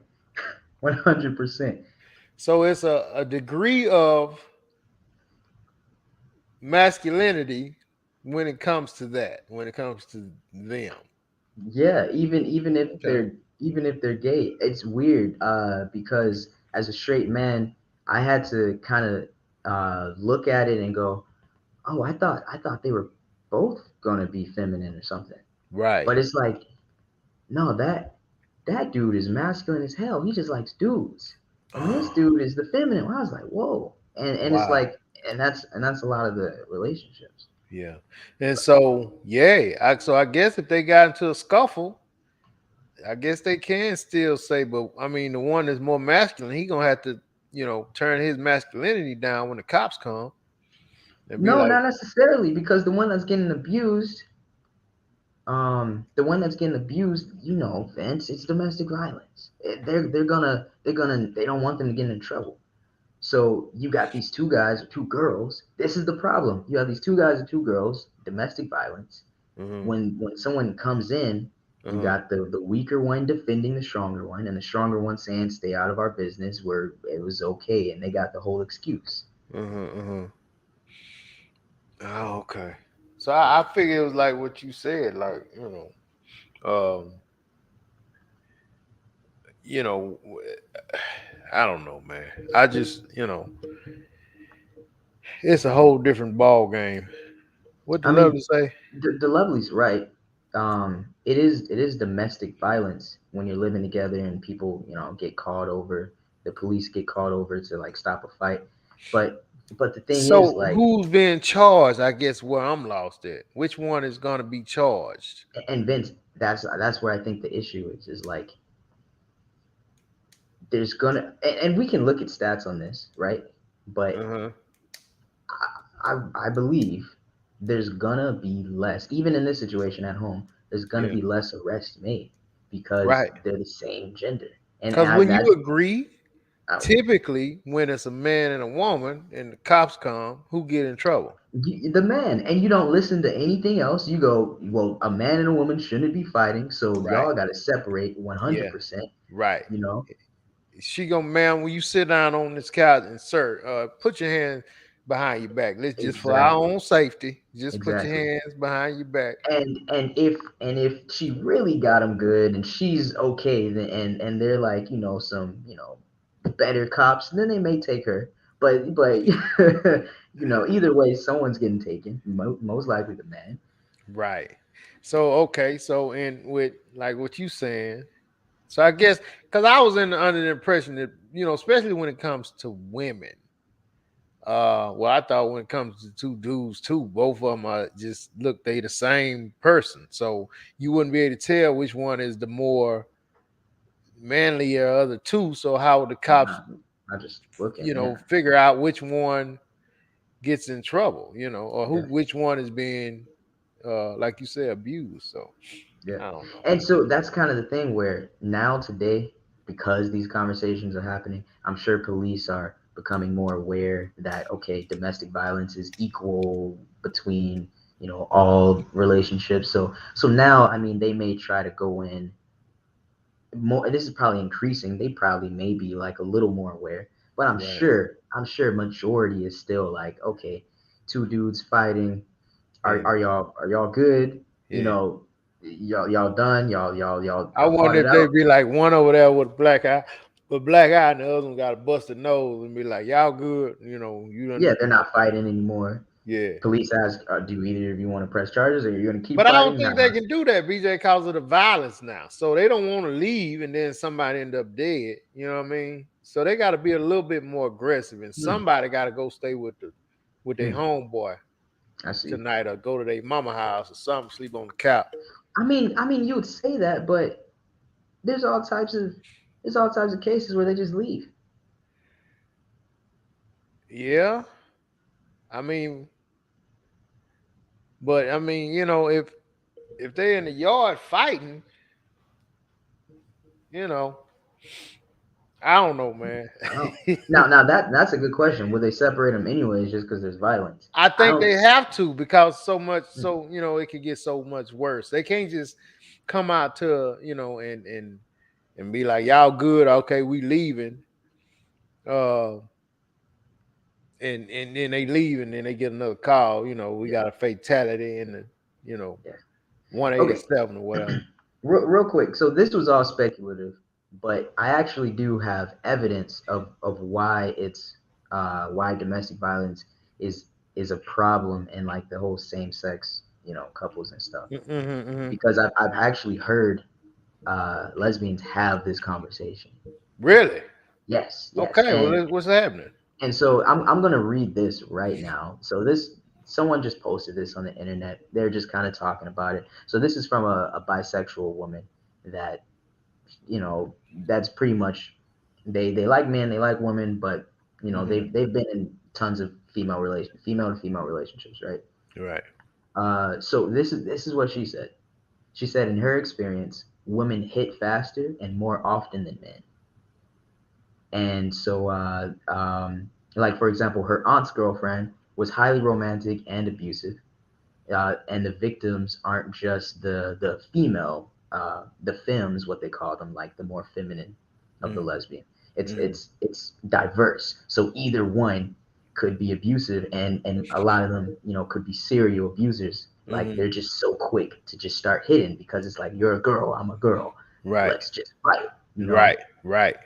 100%. So it's a degree of masculinity when it comes to that, when it comes to them. Yeah, even if Okay. they're gay, it's weird. Because as a straight man, I had to kind of look at it and go, oh, I thought they were both gonna be feminine or something. Right. But it's like, no, that dude is masculine as hell. He just likes dudes, and this dude is the feminine one. I was like, whoa, and it's Wow. like, and that's a lot of the relationships. Yeah. And so, yeah. So I guess if they got into a scuffle, I guess they can still say, but I mean, the one that's more masculine, he gonna have to, turn his masculinity down when the cops come and be No, like, not necessarily, because the one that's getting abused, Vince, it's domestic violence. They don't want them to get in trouble. So you got these two guys or two girls. This is the problem. You have these two guys or two girls, domestic violence. uh-huh, When someone comes in, you uh-huh, got the weaker one defending the stronger one, and the stronger one saying, "Stay out of our business," where it was okay, and they got the whole excuse. uh-huh, uh-huh. Oh, okay. So I figured it was like what you said, like, you know, I don't know, man. I just, it's a whole different ball game. What the I lovely mean, say? the Lovely's right. It is domestic violence when you're living together and people get called over. The police get called over to like stop a fight, but the thing is, So like, who's being charged? I guess where I'm lost at. Which one is gonna be charged? and Vince, that's where I think the issue is like, there's gonna, and we can look at stats on this, right? But Uh-huh. I believe there's gonna be less, even in this situation at home. There's gonna Yeah. be less arrests made because Right. they're the same gender, and Because I when you imagine. agree, typically when it's a man and a woman and the cops come, who get in trouble? The man, and you don't listen to anything else. You go, well, a man and a woman shouldn't be fighting, so Right. y'all got to separate Yeah. 100%. Right. You know, She gonna, man, when you sit down on this couch and sir, put your hands behind your back. Let's just for our exactly, own safety, just put your exactly. hands behind your back. And if she really got him good and she's okay, then and they're like, some, better cops, then they may take her. But either way, someone's getting taken. Most likely the man. Right. So okay, so in with like what you saying, so I guess because I was under the impression that especially when it comes to women, well, I thought when it comes to two dudes too, both of them are just look they the same person, so you wouldn't be able to tell which one is the more manly or other two. So how would the cops, Not, not just looking. Yeah, figure out which one gets in trouble, or who yeah. which one is being, like you said, abused? So Yeah. I don't know. And so that's kind of the thing where now today, because these conversations are happening, I'm sure police are becoming more aware that, okay, domestic violence is equal between, all relationships. So now, I mean, they may try to go in more. This is probably increasing. They probably may be like a little more aware, but I'm Right. sure, I'm sure majority is still like, okay, two dudes fighting, are, Yeah. are y'all good? You Yeah. know, y'all done? I Y'all fought wonder it if they'd out? be like one over there with a black eye, and the other one got a busted nose, and be like, "Y'all good?" You Yeah, don't. they're not fighting anymore. Yeah. Police ask, do either of you want to press charges, or you're gonna keep But I don't fighting? Nah. think they can do that, BJ, because of the violence now. So they don't want to leave, and then somebody end up dead. You know what I mean? So they got to be a little bit more aggressive, and Hmm, somebody got to go stay with their hmm, homeboy I see. tonight, or go to their mama house or something, sleep on the couch. I mean, you would say that, but there's all types of there's all types of cases where they just leave. Yeah, I mean, but I mean, if they in the yard fighting, you know, I don't know, man. Oh. Now that's a good question. Would they separate them anyways just because there's violence? I I think don't. they have to because so much, Mm, so it could get so much worse. They can't just come out to and be like, y'all good, okay, we leaving. Uh, and then they leave, and then they get another call. We yeah, got a fatality in the you know yeah. Okay. 187 or whatever. Real quick. So this was all speculative, but I actually do have evidence of why it's why domestic violence is is a problem in like the whole same sex couples and stuff. Mm-hmm. Because I've actually heard lesbians have this conversation. Really? Yes, yes, Okay. Well, what's happening? and so I'm gonna read this right now. So this someone just posted this on the internet. They're just kind of talking about it. So this is from a bisexual woman that that's pretty much they like men, they like women, but Hmm. they've been in tons of female to female relationships, right? Right. So this is what she said. She said in her experience, women hit faster and more often than men. And so, like for example, her aunt's girlfriend was highly romantic and abusive, and the victims aren't just the female, the femmes, what they call them, like the more feminine of the lesbian. It's Mm-hmm. it's it's diverse. So either one could be abusive, and a lot of them, could be serial abusers. Like Hmm. they're just so quick to just start hitting because it's like you're a girl, I'm a girl, Right. let's just fight, Right. Right.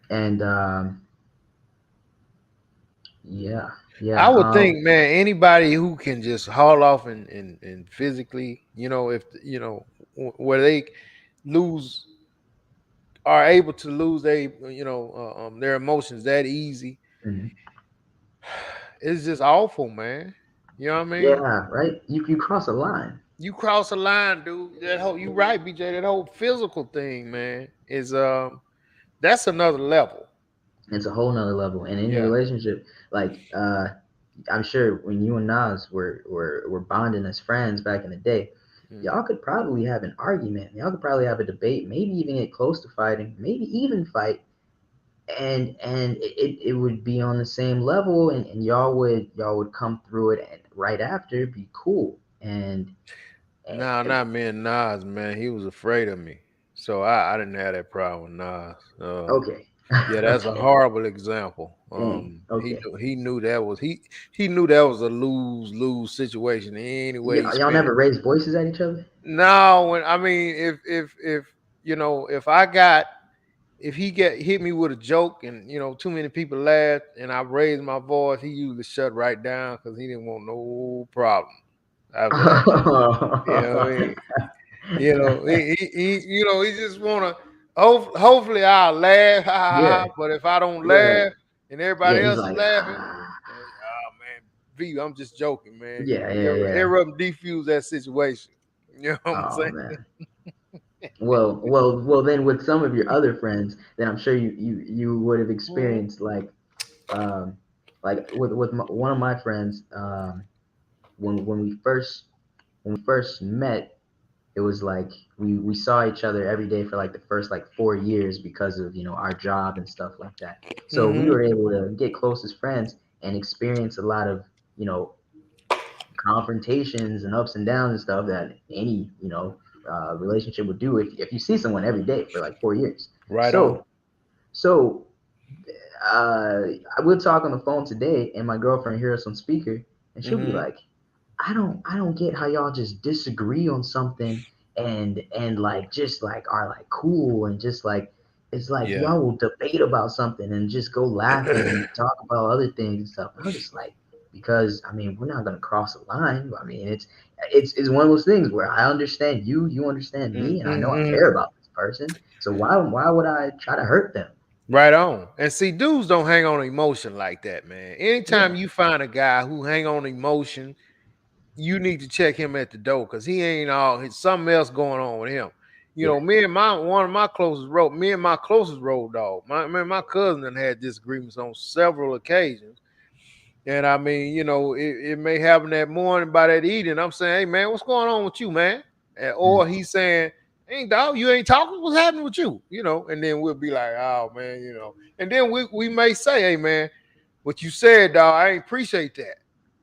and yeah, I yeah. would think, man, anybody who can just haul off and physically, if where they lose are able to lose their emotions that easy. Mhm. It's just awful, man. You know what I mean? Yeah, right. You cross a line. You cross a line, dude. That whole you right, BJ. That whole physical thing, man, is that's another level. It's a whole nother level. And in your Yeah. relationship, like I'm sure when you and Nas were bonding as friends back in the day, Mm. y'all could probably have an argument. Y'all could probably have a debate, maybe even get close to fighting, maybe even fight, and it would be on the same level, and y'all would come through it and right after be cool. No, And not me and Nas, man. He was afraid of me. So I didn't have that problem with Nas. okay, Yeah, that's a okay, horrible example. dang, He okay. he knew that was he knew that was a lose-lose situation any way he Y'all spent never it. raised voices at each other? No, when I mean if if he get hit me with a joke and too many people laughed and I raised my voice, he usually shut right down because he didn't want no problem after that. You know what I mean? He just wanna. Hopefully, I'll laugh, ha ha Yeah, ha. But if I don't right. laugh and Yeah, everybody he's else is like, laughing, ah. oh man, V, I'm just joking, man. Yeah, yeah, yeah. Hurry up and defuse that situation. You know what I'm Oh saying? man. Well. Then with some of your other friends, then I'm sure you would have Mhm. experienced um, like with one of my friends, when we first met, it was like we saw each other every day for like the first like 4 years because of our job and stuff like that. So we Mhm. were able to get close as friends and experience a lot of you know confrontations and ups and downs and stuff that any relationship would do if you see someone every day for like 4 years. Right on. So so uh, I will talk on the phone today, and my girlfriend hear us on speaker, and she'll be Mhm. like, I don't get how y'all just disagree on something and like just like are like cool and just like it's like Yeah. y'all will debate about something and just go laughing and talk about other things and stuff. And I was just like, because I mean we're not gonna cross a line. I mean it's one of those things where I understand you, you understand me, and I know I Mhm. care about this person. So why would I try to hurt them? Right on. And see, dudes don't hang on emotion like that, man. Anytime Yeah. you find a guy who hang on emotion, you need to check him at the door because he ain't all it's something else going on with him. Yeah. Me and my one of my closest road, me and my closest road dog, my cousin done had disagreements on several occasions. And I mean, it may happen that morning by that eating. I'm saying, hey man, what's going on with you, man? Or Mm. he's saying, Ain't dog, you ain't talking. What's happening with you? You know, and then we'll be like, oh man, you know, and then we may say, hey man, what you said, dog, I ain't appreciate that.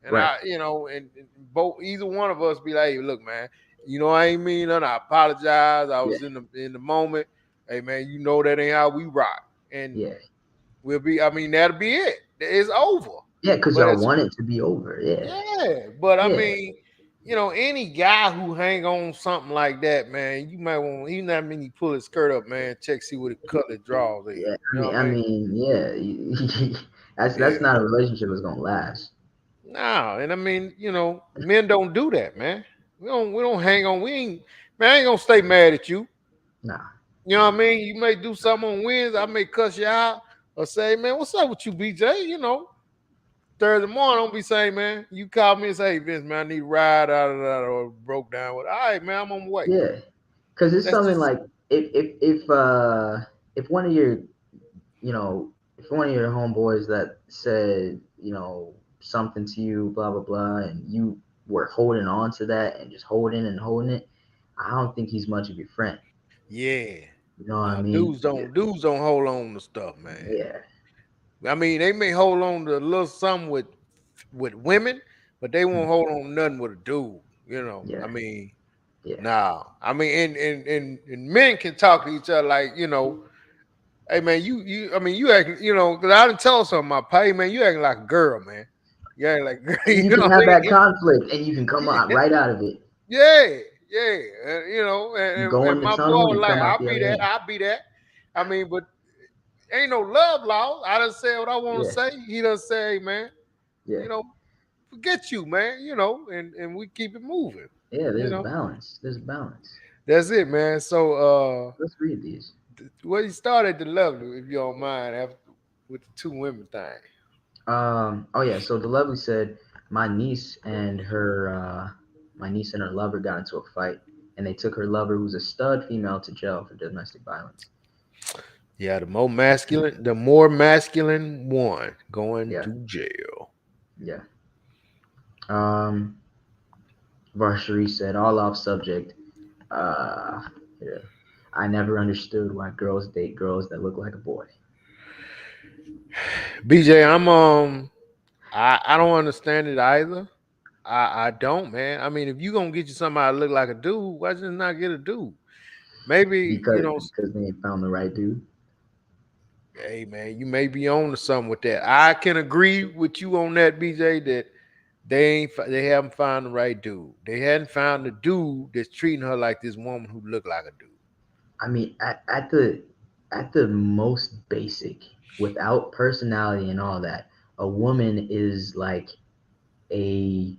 And Right. I, you know, and both either one of us be like, hey, look, man, you know, I ain't mean nothing. I apologize. I Yeah. was in the moment. Hey man, you know that ain't how we rock. And Yeah. we'll be, I mean, that'll be it. It's over. Yeah. Because But y'all as want it to be over. Yeah. yeah, but I Yeah. mean, you know, any guy who hang on something like that, man, you might want even that mean he pull his skirt up, man, check see what the color draws is. Yeah. You know what I I mean? mean, yeah. That's Yeah. not a relationship that's gonna last. No, and I mean, you know, men don't do that, man. We don't hang on. We ain't man, I ain't gonna stay mad at you. Nah. You know what I mean? You may do something on Wednesday, I may cuss you out or say, man, what's up with you, BJ? You know, Thursday morning, don't be saying, man, you call me and say, hey, Vince, man, I need a ride out of that or broke down with. All right, man, I'm on my way. Yeah. Because it's That's something just like if one of your you know if one of your homeboys that said something to you, blah blah blah, and you were holding on to that and just holding it, I don't think he's much of your friend. yeah. You know what I Now mean? dudes don't hold on to stuff, man. Yeah. I mean, they may hold on to a little something with women, but they won't hold on to nothing with a dude. You know, I Yeah. mean, Yeah. nah. I mean, and men can talk to each other like, you know, hey man, I mean, you acting, you know, because I didn't tell something my pay, man, you acting like a girl, man. You acting like a girl, And you you know can what I have that mean? conflict, and you can come out right out of it. Yeah, yeah, you know, You go and in the my boy tunnel, was you like, come out the other end. I'll be that. I mean, but ain't no love laws. I done said what I want to Yeah. say. He done say, hey, man, Yeah. you know, forget you, man, you know, and we keep it moving. Yeah. You There's know, balance. There's balance. that's it, man. So, Let's read these. well, you started the lovely, if you don't mind, after with the two women thing. Oh yeah. So the lovely said my niece and her lover got into a fight, and they took her lover, who's a stud female, to jail for domestic violence. Yeah, the more masculine one going Yeah. to jail. Yeah. Um, Varshery said, all off subject. Uh, yeah. I never understood why girls date girls that look like a boy. BJ, I don't understand it either. I don't, man. I mean, if you gonna get you somebody that look like a dude, why just not get a dude? Maybe, you know, Because they ain't found the right dude. hey man, you may be on to something with that. I can agree with you on that, BJ, that they haven't found the right dude. They hadn't found the dude that's treating her like this woman who look like a dude. I mean, at the most basic, without personality and all that, a woman is like a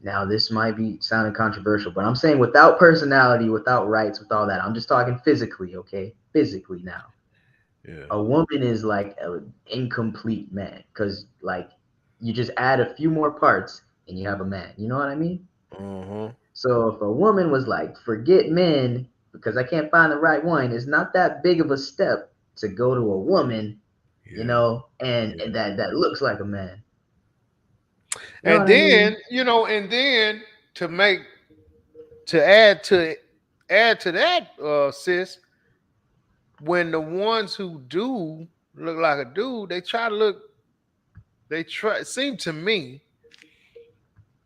now this might be sounding controversial, but I'm saying without personality, without rights, with all that. I'm just talking physically, okay? Physically now. Yeah. A woman is like an incomplete man because like you just add a few more parts and you have a man. You know what I mean? Uh-huh. So if a woman was like, forget men because I can't find the right one, it's not that big of a step to go to a woman, Yeah. and Yeah. that looks like a man. You know And what I then, mean? you know, and then to make to add to that, sis, when the ones who do look like a dude, they try it seemed to me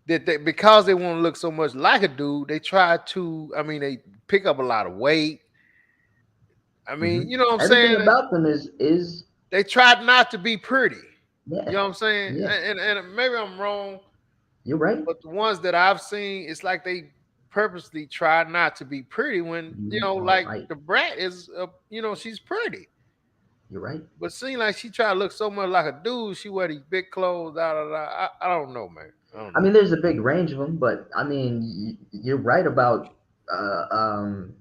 that they because they want to look so much like a dude, they try to, I mean, they pick up a lot of weight. I mean, Hmm. you know what I'm Everything saying? about them is They tried not to be pretty. You yeah, know what I'm saying? yeah. And maybe I'm wrong, You're right. but the ones that I've seen, it's like they purposely try not to be pretty when, you You know, are like right. the brat is, you know, she's pretty. You're right. But seem like she try to look so much like a dude. She wear these big clothes. Da, da, da. I don't know, man. I don't I know. mean, there's a big range of them, but I mean, you're right about uh, um,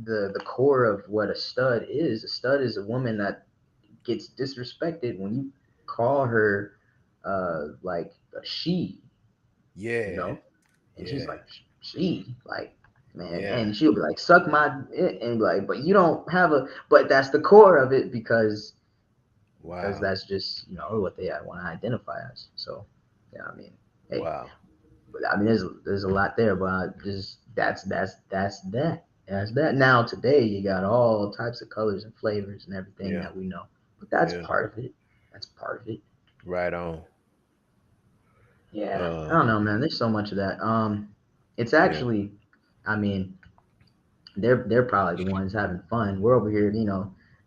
the core of what a stud is. A stud is a woman that gets disrespected when you call her like a she, you Yeah, know, and she's yeah, like she, like man, yeah. and she'll be like suck my and be like, but you don't have a, but that's the core of it because Wow, that's just what they want to identify as. So yeah, I mean, hey, wow. I mean, there's a lot there, but just that's that. Now today you got all types of colors and flavors and everything Yeah. that we know, but that's Yeah. part of it. That's part of it. Right on. Yeah, I Uh, don't know, man. There's so much of that. It's yeah. actually, I mean, they're probably the ones having fun. We're over here,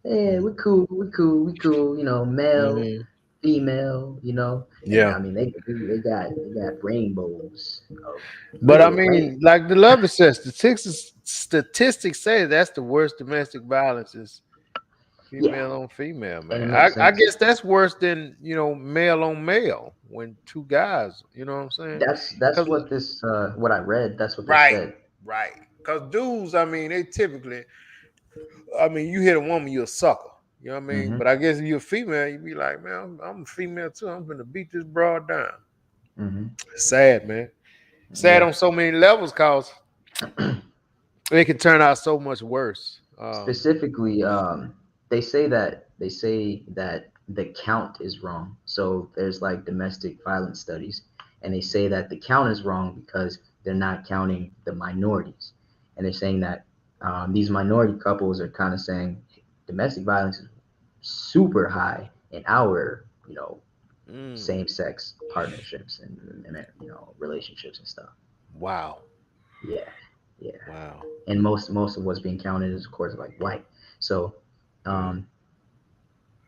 hey, we cool, we cool, we cool. Male, Mm-hmm. female, and Yeah. I mean they got rainbows of But I literal rain. mean, like the lover says, statistics say that's the worst domestic violence is Yeah, female on female, and it man. I, makes I sense. guess that's worse than male on male when two guys, you know what I'm saying? That's Cause what I read. That's what they right, said. right. Cause dudes, I mean, they typically, I mean, you hit a woman, you're a sucker. You know what I mean? Hmm. But I guess if you're a female, you be like, man, I'm a female too. I'm gonna beat this broad down. Hmm. Sad, man. Sad Yeah. on so many levels, cause it can turn out so much worse. Specifically, they say that the count is wrong. So there's like domestic violence studies, and they say that the count is wrong because they're not counting the minorities, and they're saying that these minority couples are kind of saying domestic violence is super high in our Mm, same sex partnerships and relationships and stuff. wow, Yeah, yeah. wow. And most of what's being counted is of course like white. So, Yeah. um,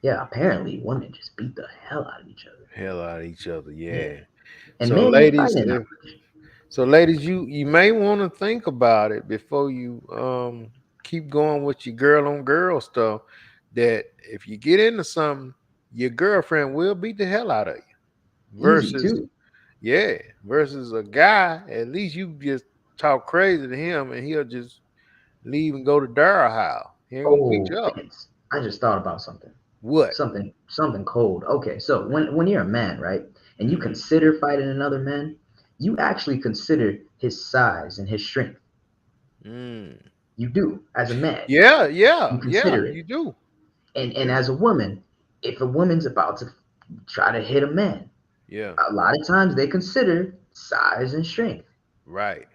yeah, apparently women just beat the hell out of each other. Hell out of each other, Yeah, yeah. and So men ain't ladies, fighting enough. you may want to think about it before you keep going with your girl on girl stuff. That if you get into something, your girlfriend will beat the hell out of you. Easy Versus, too. yeah, versus a guy, at least you just talk crazy to him and he'll just leave and go to Dara house. He ain't gonna beat Oh, you up. Vince, I just thought about something. What? Something cold. Okay, so when you're a man, right, and you Hmm. consider fighting another man, you actually consider his size and his strength. Mm. You do as a man. Yeah, You yeah, yeah. consider it. You do. And Yeah, as a woman, if a woman's about to try to hit a man, yeah. a lot of times they consider size and strength. Right.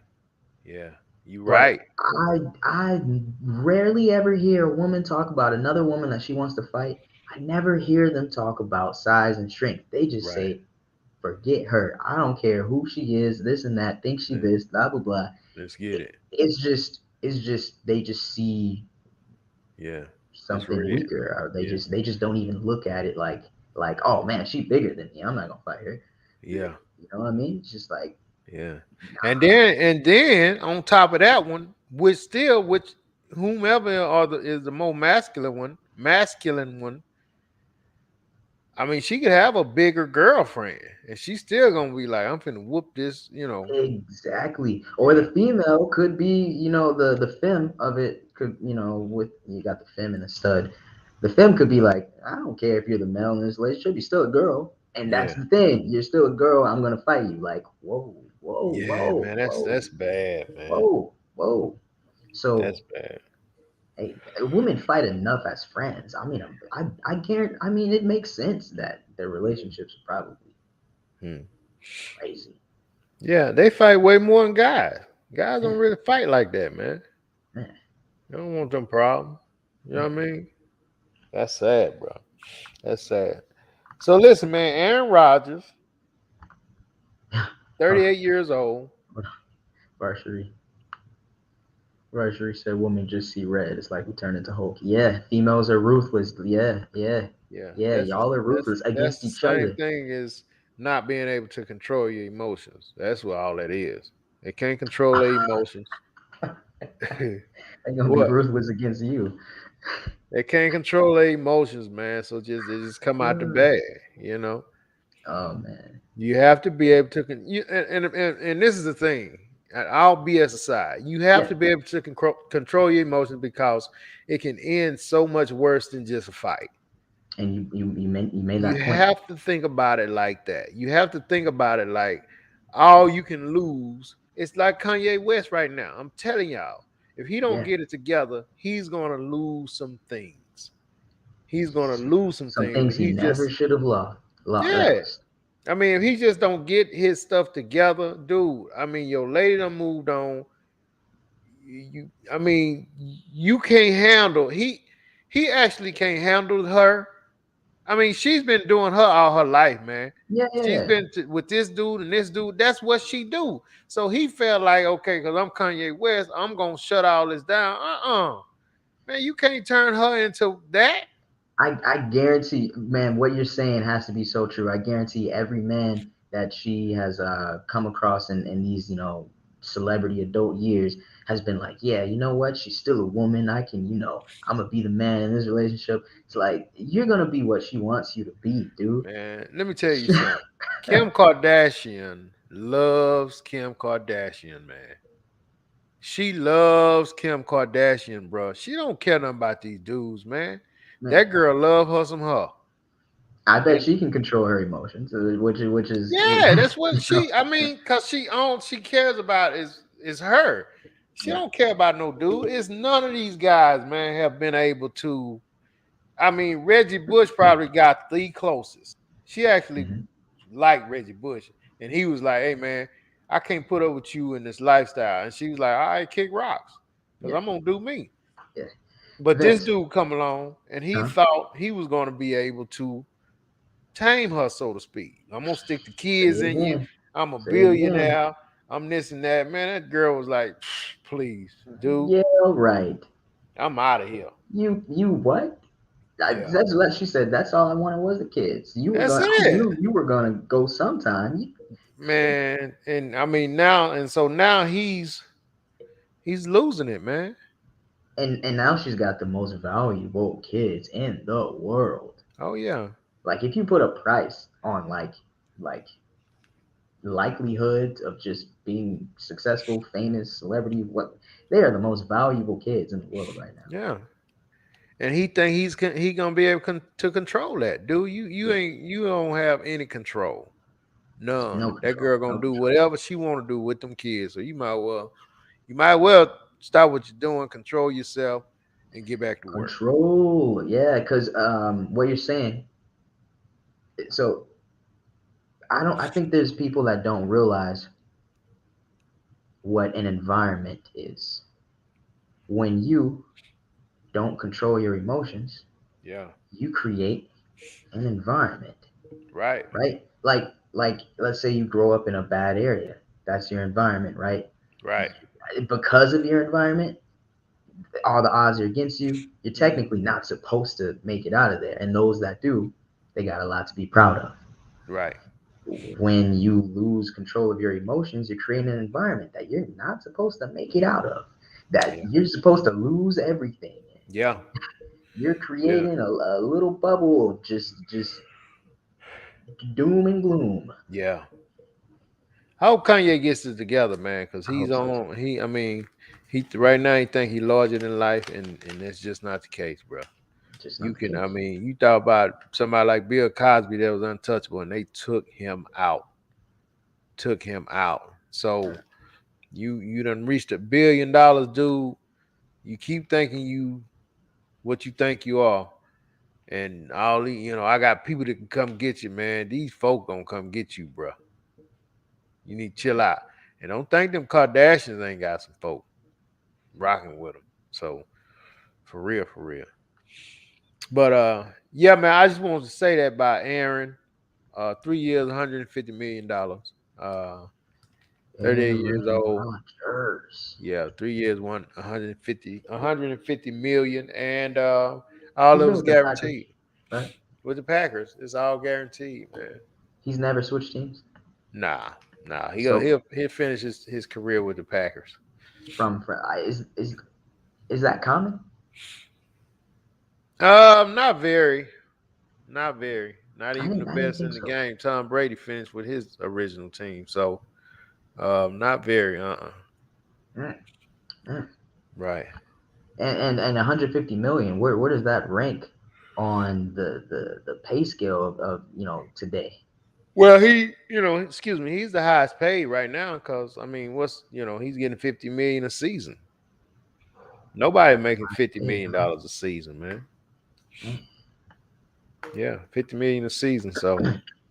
Yeah. You right. But I rarely ever hear a woman talk about another woman that she wants to fight. I never hear them talk about size and strength. They just Right. say, forget her. I don't care who she is, this and that, think she Yeah. this, blah blah blah. Let's get it. It's just they just see Yeah. It's something red. weaker, or they Yeah. just they just don't even look at it like oh man, she bigger than me. I'm not gonna fight her. Yeah. You know what I mean? It's just like Yeah. And then on top of that one, which whomever is the more masculine one. I mean, she could have a bigger girlfriend, and she's still gonna be like, "I'm finna whoop this," you know. exactly. Or Yeah. the female could be, the femme of it could, with you got the femme and the stud. The femme could be like, I don't care if you're the male in this relationship, you're still a girl. And that's Yeah. the thing. You're still a girl, I'm gonna fight you. Like, whoa, whoa, Yeah, whoa, man. That's whoa, that's bad, man. whoa, whoa. So That's bad. hey, women fight enough as friends. I mean, I guarantee. I mean, it makes sense that their relationships are probably Hmm. crazy. Yeah, they fight way more than guys. Guys don't really fight like that, man. Man, You don't want them problems. You know what I mean? That's sad, bro. That's sad. So listen, man, Aaron Rodgers, man. Oh, 38 years old. Varsity. Varsity said women just see red. It's like we turn into Hulk. Yeah, females are ruthless. Yeah, yeah, Yeah, yeah. that's Y'all are that's ruthless that's against the each same other. thing as not being able to control your emotions. That's what all that is. They can't control their emotions. They're gonna be What? ruthless against you. They can't control their emotions, man. So they just come out the Uh, bag, you know. oh man. You have to be able to, and this is the thing. All BS aside, you have Yeah, to be able to control your emotions because it can end so much worse than just a fight. and you made You that point. have to think about it like that. You have to think about it like all you can lose. It's like Kanye West right now. I'm telling y'all, if he don't Yeah, get it together, he's gonna lose some things. He's gonna lose some some things, and things he he never just should have lost. yeah, Lost. I mean, if he just don't get his stuff together, dude. I mean, your lady done moved on. I mean, you can't handle. He actually can't handle her. I mean, she's been doing her all her life, man. Yeah, She's yeah. been with this dude and this dude. That's what she do. So he felt like, okay, because I'm Kanye West, I'm gonna shut all this down. Man, you can't turn her into that. I guarantee, man, what you're saying has to be so true. I guarantee every man that she has come across in these, celebrity adult years has been like, yeah, you know what? She's still a woman. I can, I'm gonna be the man in this relationship. It's like you're gonna be what she wants you to be, dude. Man, let me tell you something. Kim Kardashian loves Kim Kardashian, man. She loves Kim Kardashian, bro. She don't care nothing about these dudes, man. Man, That girl love her some her. I bet And she can control her emotions, which is yeah, that's what she. I mean, cause she cares about is her. She yeah. don't care about no dude. It's none of these guys, man, have been able to. I mean, Reggie Bush probably got the closest. She actually Hmm. liked Reggie Bush, and he was like, "Hey, man, I can't put up with you in this lifestyle." And she was like, "All right, kick rocks, cause Yeah, I'm gonna do me." yeah. But this Vince, dude come along, and he huh? thought he was gonna be able to tame her, so to speak. I'm gonna stick the Say kids it in you. again. I'm a Say it again. billionaire. I'm this and that. Man, that girl was like, please, dude, Yeah, right. I'm out of here. You what? Yeah, That's what she said. That's all I wanted was the kids. You were that's gonna. I it, knew you were gonna go sometime. man. And I mean now, and so now he's losing it, man. And now she's got the most valuable kids in the world. Oh yeah, Like if you put a price on like likelihood of just being successful, famous, celebrity, what they are the most valuable kids in the world right now. yeah. And he think he gonna be able to control that, dude. Yeah, You don't have any control. no None. That control, girl no gonna do control. whatever she want to do with them kids. So you might well stop what you're doing, control yourself, and get back to work. Control, yeah, because what you're saying. So I think there's people that don't realize what an environment is. When you don't control your emotions, Yeah. you create an environment, Right. right? Like let's say you grow up in a bad area. That's your environment, right? Right. Because of your environment, all the odds are against you. You're Mhm. technically not supposed to make it out of there. And those that do, they got a lot to be proud of. Right. When you lose control of your emotions, you're creating an environment that you're not supposed to make it out of, that Yeah. you're supposed to lose everything. Yeah. You're Yeah. creating a little bubble of just doom and gloom. Yeah. I hope Kanye gets it together, man, because I he's hope so too. on. I mean, he right now he think he larger than life, and that's just not the case, bro. Just You not the can, I case. mean, you thought about somebody like Bill Cosby that was untouchable, and they took him out. Took him out. So you done reached $1 billion, dude. You keep thinking you what you think you are. And I got people that can come get you, man. These folk gonna come get you, bro. You need to chill out. And don't think them Kardashians ain't got some folk rocking with them. So for real, for real. But yeah, man, I just wanted to say that about Aaron. 3 years, $150 million. 38 years Aaron old. Rodgers. Yeah, 3 years, 150 million, and all He's of been it's with the Packers, guaranteed right? with the Packers. It's all guaranteed, man. He's never switched teams. Nah, nah. So He'll finish his career with the Packers. from is that common? Not very, not very. Not even the I didn't best think in the so. game. Tom Brady finished with his original team, so not very. Mm, mm. Right. And 150 million. Where does that rank on the pay scale of today? Well, excuse me, he's the highest paid right now because I mean, he's getting 50 million a season. Nobody making 50 Hey, million huh? dollars a season, man. Man. Yeah, 50 million a season. So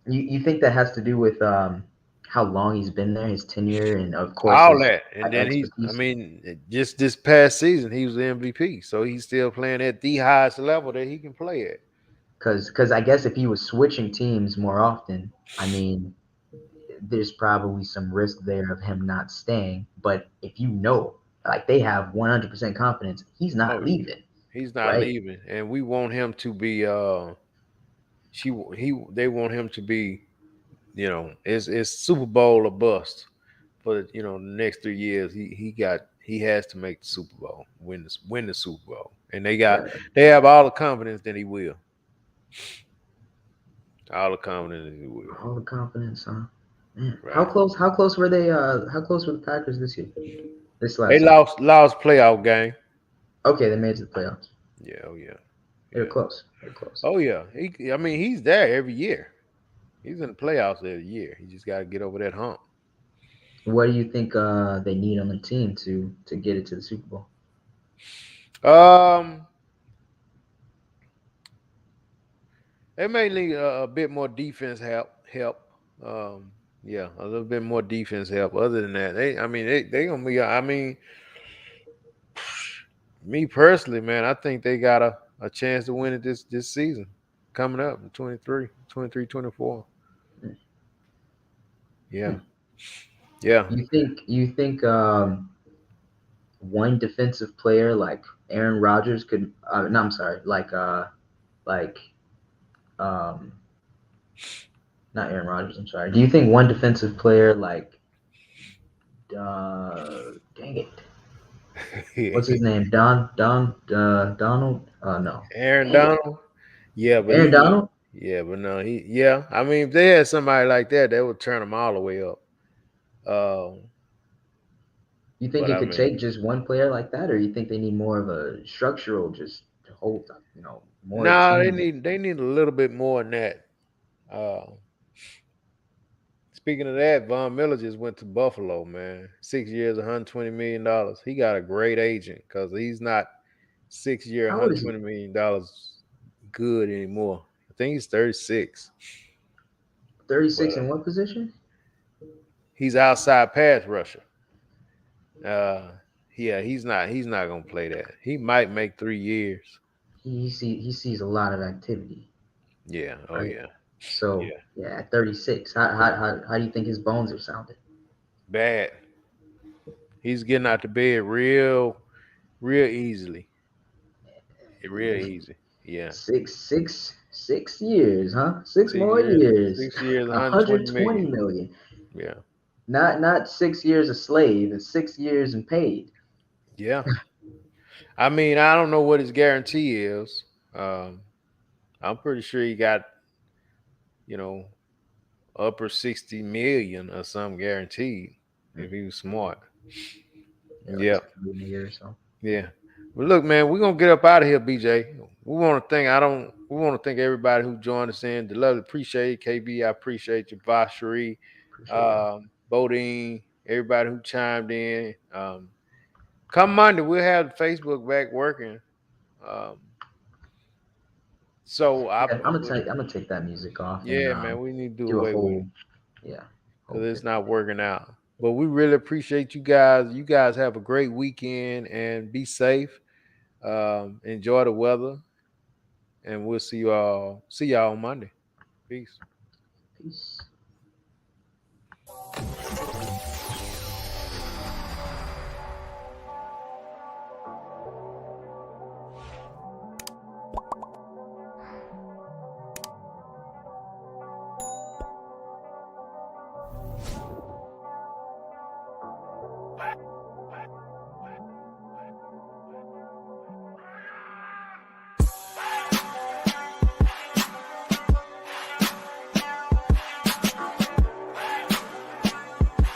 You think that has to do with how long he's been there, his tenure, and of course All his that, and then I expertise? mean, just this past season, he was the MVP, so he's still playing at the highest level that he can play at. Because I guess if he was switching teams more often, I mean, there's probably some risk there of him not staying. But if you know, like they have 100% confidence, he's Oh not yeah, leaving, he's not right? leaving, and we want him to be. They want him to be. It's Super Bowl or bust for the next 3 years. He has to make the Super Bowl, win the Super Bowl, and Right. they have all the confidence that he will. All the confidence that he will. All the confidence, huh? Man, Right. how close were they? How close were the Packers this year? This They last year? lost playoff game. Okay, they made it to the playoffs. Yeah. Oh yeah. They were Yeah. close. They were close. Oh yeah. I mean, he's there every year. He's in the playoffs every year. He just got to get over that hump. What do you think they need on the team to get it to the Super Bowl? Um, they may need a bit more defense help. Um, yeah, a little bit more defense help. Other than that, they gonna be. I mean, me personally, man, I think they got a chance to win it this season coming up in 23, 24. Yeah, Hmm. yeah. You think one defensive player like Aaron Rodgers could? No, I'm sorry, like um, not Aaron Rodgers. I'm sorry. Do you think one defensive player like dang it, what's his name? Donald? No, Aaron dang it, Donald. Yeah, but Aaron he. Donald. Yeah, but no, he. Yeah, I mean, if they had somebody like that, they would turn them all the way up. Um, You think but it I could mean, take just one player like that, or you think they need more of a structural, just to hold, more no, they team? need a little bit more than that. Uh, Speaking of that, Von Miller just went to Buffalo, man. 6 years, $120 million. He got a great agent because he's not 6 year, How $120 old is he? million good anymore. I think he's 36, 36 but in what position? he's outside pass rusher. Uh, yeah, he's not gonna play that. He might make 3 years. He sees a lot of activity, Yeah. Oh right? yeah. So Yeah. yeah, at 36, how do you think his bones are sounding? Bad. He's getting out the bed real easily. Real easy. Yeah. 6 years, huh? Six Six more years. years. 6 years, 120 120 million. million. Yeah. Not 6 years a slave. It's 6 years and paid. Yeah. I mean, I don't know what his guarantee is. Um, I'm pretty sure he got, you know, upper 60 million or something guaranteed Hmm. if he was smart. Yeah, like Yeah. 2 million a year or so. Yeah. But look, man, we're gonna get up out of here, BJ. We want to thank everybody who joined us in. The love appreciate it, KB. I appreciate you, Vashri, Appreciate y'all. Bodine, everybody who chimed in. Come Monday, we'll have the Facebook back working. Um, so I Yeah, I'm gonna take that music off and yeah, man, we need to do do a away with it whole, yeah, because whole it's thing. not working out. But we really appreciate you guys. You guys have a great weekend and be safe. Enjoy the weather, and we'll see y'all on Monday. Peace. Peace.